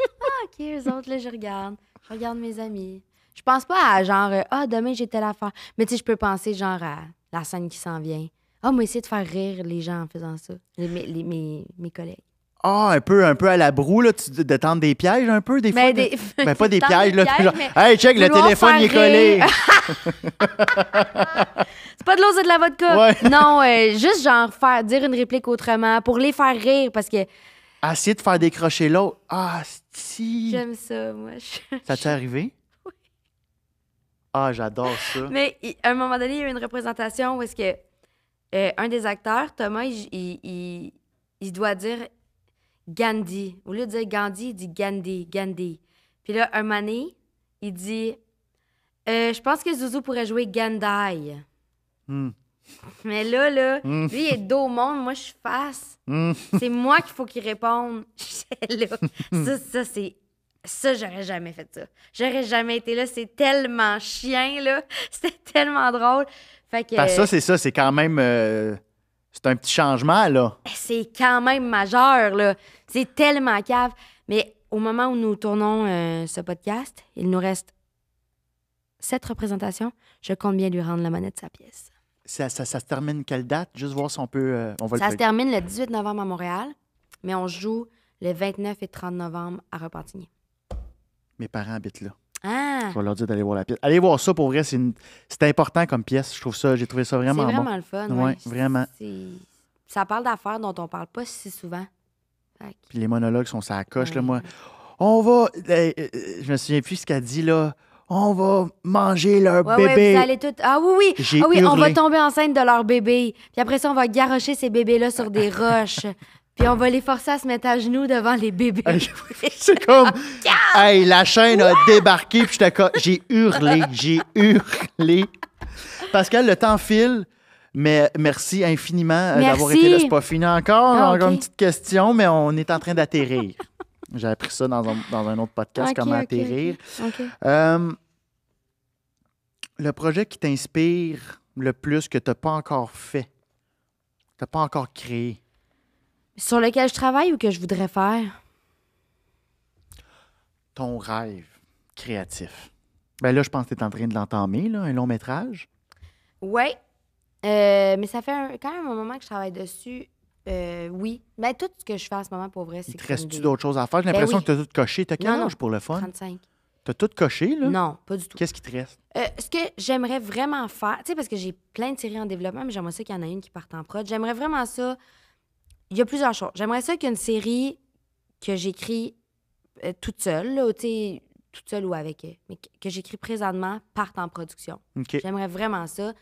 Speaker 2: Ah, OK, eux autres, là, je regarde mes amis. Je pense pas à genre, demain, j'ai telle affaire. Mais tu sais, je peux penser genre à la scène qui s'en vient. Ah, moi, essayer de faire rire les gens en faisant ça. Mes collègues.
Speaker 1: Ah, un peu à la broue, là, de tendre des pièges un peu, des fois.
Speaker 2: Ben,
Speaker 1: Ben, pas des
Speaker 2: tendre
Speaker 1: pièges, là.
Speaker 2: pièges,
Speaker 1: Genre,
Speaker 2: mais
Speaker 1: hey, check, le
Speaker 2: vouloir
Speaker 1: téléphone, il est
Speaker 2: faire
Speaker 1: collé.
Speaker 2: C'est pas de l'eau, c'est de la vodka.
Speaker 1: Ouais.
Speaker 2: Non, juste genre dire une réplique autrement pour les faire rire parce que
Speaker 1: Essayer de faire décrocher l'autre. Ah, si.
Speaker 2: j'aime ça, moi.
Speaker 1: Ça t'est arrivé?
Speaker 2: Oui.
Speaker 1: Ah, j'adore ça.
Speaker 2: Mais à un moment donné, il y a eu une représentation où est-ce que un des acteurs, Thomas, il doit dire Gandhi. Au lieu de dire Gandhi, il dit Gandhi. Puis là, un moment donné, il dit je pense que Zouzou pourrait jouer Gandhi.
Speaker 1: Hmm.
Speaker 2: Mais là, lui, il est dos au monde, moi, je suis face. C'est moi qu'il faut qu'il réponde. Là, ça, j'aurais jamais fait ça. J'aurais jamais été là. C'est tellement chien, là. C'était tellement drôle. Fait que...
Speaker 1: Parce que ça, c'est quand même... c'est un petit changement, là.
Speaker 2: C'est quand même majeur, là. C'est tellement cave. Mais au moment où nous tournons ce podcast, il nous reste 7 représentations. Je compte bien lui rendre la monnaie de sa pièce.
Speaker 1: Ça se termine quelle date? Juste voir si on peut... on va
Speaker 2: Ça
Speaker 1: le
Speaker 2: se termine le 18 novembre à Montréal, mais on joue le 29 et 30 novembre à Repentigny.
Speaker 1: Mes parents habitent là.
Speaker 2: Ah!
Speaker 1: Je vais leur dire d'aller voir la pièce. Allez voir ça, pour vrai, c'est important comme pièce. Je trouve ça, j'ai trouvé ça
Speaker 2: C'est
Speaker 1: vraiment
Speaker 2: vraiment
Speaker 1: bon.
Speaker 2: le fun.
Speaker 1: Ouais,
Speaker 2: Ouais,
Speaker 1: vraiment.
Speaker 2: Ça parle d'affaires dont on parle pas si souvent. Fait que-
Speaker 1: Puis les monologues sont ça coche, là,
Speaker 2: Ouais.
Speaker 1: moi. On va... je me souviens plus ce qu'elle dit, là. on va manger leur
Speaker 2: Ouais,
Speaker 1: bébé.
Speaker 2: vous allez tout... Ah oui, oui.
Speaker 1: J'ai
Speaker 2: Ah oui, on va
Speaker 1: hurlé.
Speaker 2: tomber enceinte de leur bébé. Puis après ça, on va garrocher ces bébés-là sur des roches. Puis on va les forcer à se mettre à genoux devant les bébés.
Speaker 1: C'est comme, hey, la chaîne a débarqué, puis j'ai hurlé. Pascal, le temps file, mais merci infiniment d'avoir
Speaker 2: Merci.
Speaker 1: été là. C'est pas fini encore,
Speaker 2: Ah,
Speaker 1: encore
Speaker 2: ok.
Speaker 1: une petite question, mais on est en train d'atterrir. J'ai appris ça dans un autre podcast,
Speaker 2: Ok,
Speaker 1: comment
Speaker 2: ok,
Speaker 1: atterrir.
Speaker 2: ok.
Speaker 1: Le projet qui t'inspire le plus que tu n'as pas encore fait, tu n'as pas encore créé,
Speaker 2: Sur lequel je travaille ou que je voudrais faire?
Speaker 1: ton rêve créatif. Ben là, je pense que tu es en train de l'entamer, là, un long métrage.
Speaker 2: Oui. Mais ça fait quand même un moment que je travaille dessus. Oui. Ben, tout ce que je fais en ce moment, pour vrai, c'est
Speaker 1: Il te
Speaker 2: comme
Speaker 1: reste-tu
Speaker 2: des
Speaker 1: d'autres choses à faire? J'ai l'impression
Speaker 2: oui.
Speaker 1: que tu as tout coché. Tu as quel
Speaker 2: Non, non.
Speaker 1: âge pour le fun?
Speaker 2: 35.
Speaker 1: Tu as tout coché, là?
Speaker 2: Non, pas du tout.
Speaker 1: Qu'est-ce qui te reste?
Speaker 2: Ce que j'aimerais vraiment faire, tu sais, parce que j'ai plein de séries en développement, mais j'aimerais ça qu'il y en ait une qui parte en prod. J'aimerais vraiment ça. Il y a plusieurs choses. J'aimerais ça qu'il y ait une série que j'écris toute seule, là, tu sais, toute seule ou avec, mais que j'écris présentement parte en production.
Speaker 1: OK.
Speaker 2: J'aimerais vraiment ça.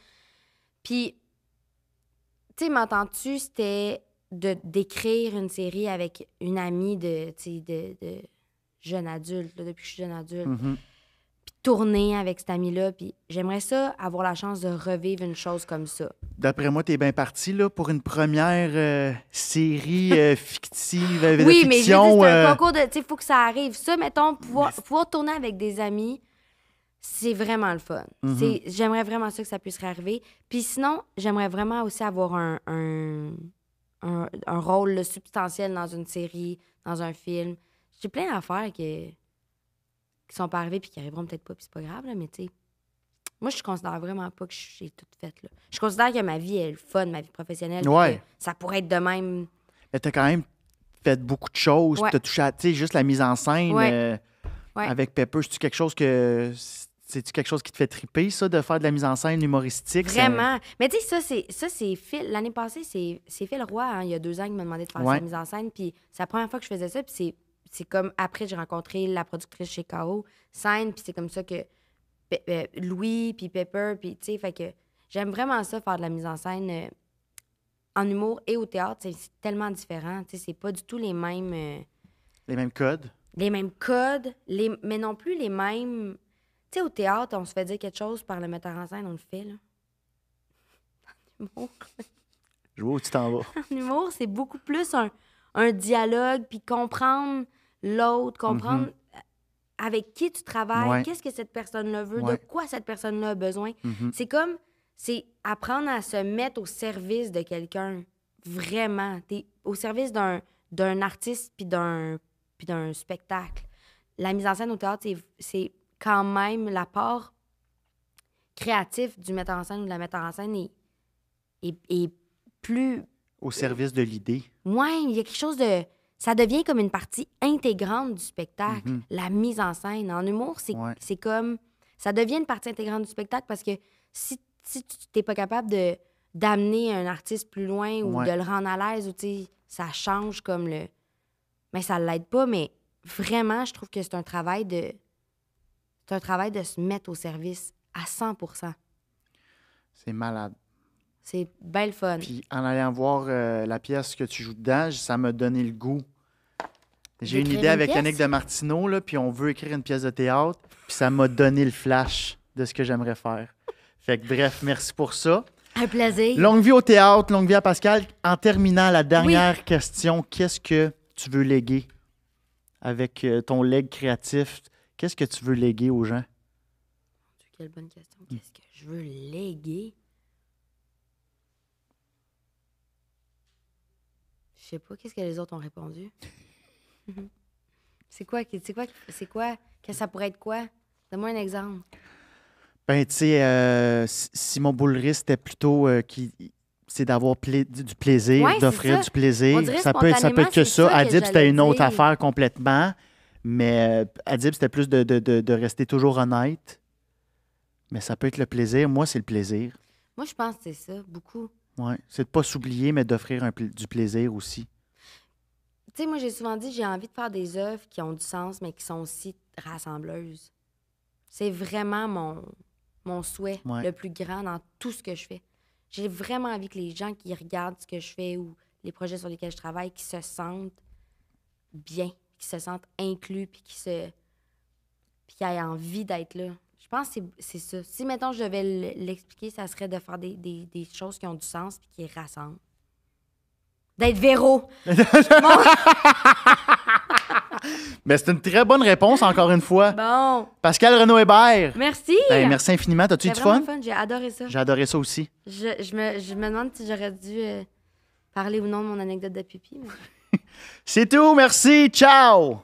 Speaker 2: Puis, tu sais, m'entends-tu, c'était d'écrire une série avec une amie de jeune adulte, là, depuis que je suis jeune adulte.
Speaker 1: Mhm.
Speaker 2: Puis tourner avec cette amie-là. Puis j'aimerais ça, avoir la chance de revivre une chose comme ça.
Speaker 1: D'après moi, tu es bien parti là, pour une première série fictive, de
Speaker 2: Oui, mais je veux
Speaker 1: fiction.
Speaker 2: dire, c'est un concours de... Tu sais, il faut que ça arrive. Ça, mettons, pouvoir tourner avec des amis, c'est vraiment le fun.
Speaker 1: Mhm.
Speaker 2: J'aimerais vraiment ça que ça puisse arriver. Puis sinon, j'aimerais vraiment aussi avoir un rôle là, substantiel dans une série, dans un film. J'ai plein d'affaires qui sont pas arrivées puis qui arriveront peut-être pas, puis c'est pas grave, là, mais tu sais, moi, je considère vraiment pas que j'ai tout fait, là. Je considère que ma vie est le fun, ma vie professionnelle, puis
Speaker 1: Ouais.
Speaker 2: que ça pourrait être de même.
Speaker 1: Mais tu as quand même fait beaucoup de choses.
Speaker 2: Ouais.
Speaker 1: Tu as touché à, tu sais, juste la mise en scène
Speaker 2: Ouais. Ouais.
Speaker 1: avec Pepper. C'est-tu quelque chose qui te fait triper, ça, de faire de la mise en scène humoristique?
Speaker 2: Vraiment. Mais tu sais, ça, c'est Phil. L'année passée, c'est Phil Roy, hein, il y a 2 ans, qui m'a demandé de faire
Speaker 1: Ouais.
Speaker 2: sa mise en scène. Puis c'est la première fois que je faisais ça. Puis c'est comme après, j'ai rencontré la productrice chez K.O. Scène. Puis c'est comme ça que Louis, puis Pepper, puis tu sais, fait que j'aime vraiment ça, faire de la mise en scène en humour et au théâtre. C'est tellement différent. Tu sais, c'est pas du tout les mêmes
Speaker 1: Les mêmes codes?
Speaker 2: codes, mais non plus les mêmes. Tu sais, au théâtre, on se fait dire quelque chose par le metteur en scène, on le fait, là. En humour,
Speaker 1: Je vois où tu t'en vas.
Speaker 2: en humour, c'est beaucoup plus un dialogue, puis comprendre l'autre, comprendre avec qui tu travailles,
Speaker 1: Ouais.
Speaker 2: qu'est-ce que cette personne-là veut,
Speaker 1: Ouais.
Speaker 2: de quoi cette personne-là a besoin.
Speaker 1: Mhm.
Speaker 2: C'est apprendre à se mettre au service de quelqu'un, vraiment. T'es au service d'un artiste puis d'un spectacle. La mise en scène au théâtre, c'est quand même la part créative du metteur en scène ou de la metteur en scène est plus...
Speaker 1: Au service de l'idée.
Speaker 2: Ouais, il y a quelque chose de... Ça devient comme une partie intégrante du spectacle,
Speaker 1: Mhm.
Speaker 2: la mise en scène. En humour,
Speaker 1: Ouais.
Speaker 2: c'est comme... Ça devient une partie intégrante du spectacle parce que si tu n'es pas capable d'amener un artiste plus loin ou
Speaker 1: Ouais.
Speaker 2: de le rendre à l'aise, ou tu sais, ça change comme le... Mais ça ne l'aide pas, mais vraiment, je trouve que c'est un travail de... C'est un travail de se mettre au service à 100%.
Speaker 1: C'est malade.
Speaker 2: C'est bien le fun.
Speaker 1: Puis en allant voir la pièce que tu joues dedans, ça m'a donné le goût. J'ai une
Speaker 2: D'écrire
Speaker 1: idée
Speaker 2: une
Speaker 1: avec
Speaker 2: pièce?
Speaker 1: Yannick de Martineau, là, puis on veut écrire une pièce de théâtre, puis ça m'a donné le flash de ce que j'aimerais faire. Fait que bref, merci pour ça.
Speaker 2: Un plaisir.
Speaker 1: Longue vie au théâtre, longue vie à Pascal. En terminant, la dernière question, qu'est-ce que tu veux léguer avec ton legs créatif? Qu'est-ce que tu veux léguer aux gens?
Speaker 2: Quelle bonne question. Qu'est-ce que je veux léguer? Je sais pas. Qu'est-ce que les autres ont répondu? C'est quoi? Que ça pourrait être quoi? Donne-moi un exemple.
Speaker 1: Ben, tu sais, Simon Boulris, c'était plutôt c'est d'avoir du plaisir,
Speaker 2: Ouais, c'est
Speaker 1: d'offrir
Speaker 2: ça.
Speaker 1: du plaisir.
Speaker 2: On dirait
Speaker 1: Ça peut être que
Speaker 2: spontanément, c'est
Speaker 1: ça.
Speaker 2: ça que
Speaker 1: Adib, c'était
Speaker 2: j'allais
Speaker 1: une autre
Speaker 2: dire.
Speaker 1: affaire complètement. Mais Adib, c'était plus de rester toujours honnête. Mais ça peut être le plaisir. Moi, c'est le plaisir.
Speaker 2: Moi, je pense que c'est ça, beaucoup.
Speaker 1: Ouais. C'est de pas s'oublier, mais d'offrir du plaisir aussi.
Speaker 2: Tu sais, moi, j'ai souvent dit, j'ai envie de faire des œuvres qui ont du sens, mais qui sont aussi rassembleuses. C'est vraiment mon souhait
Speaker 1: Ouais.
Speaker 2: le plus grand dans tout ce que je fais. J'ai vraiment envie que les gens qui regardent ce que je fais ou les projets sur lesquels je travaille, qui se sentent bien, qui se sentent inclus, puis qui aient envie d'être là. Je pense que c'est ça. Si, mettons, je devais l'expliquer, ça serait de faire des choses qui ont du sens puis qui rassemblent. D'être Véro.
Speaker 1: Ben, c'est une très bonne réponse, encore une fois.
Speaker 2: Bon.
Speaker 1: Pascal Renaud-Hébert.
Speaker 2: Merci.
Speaker 1: Ben, merci infiniment. T'as-tu eu
Speaker 2: C'était
Speaker 1: du fun?
Speaker 2: vraiment fun. J'ai adoré ça.
Speaker 1: J'ai adoré ça aussi.
Speaker 2: Je me demande si j'aurais dû parler ou non de mon anecdote de pipi. Mais...
Speaker 1: C'est tout. Merci. Ciao.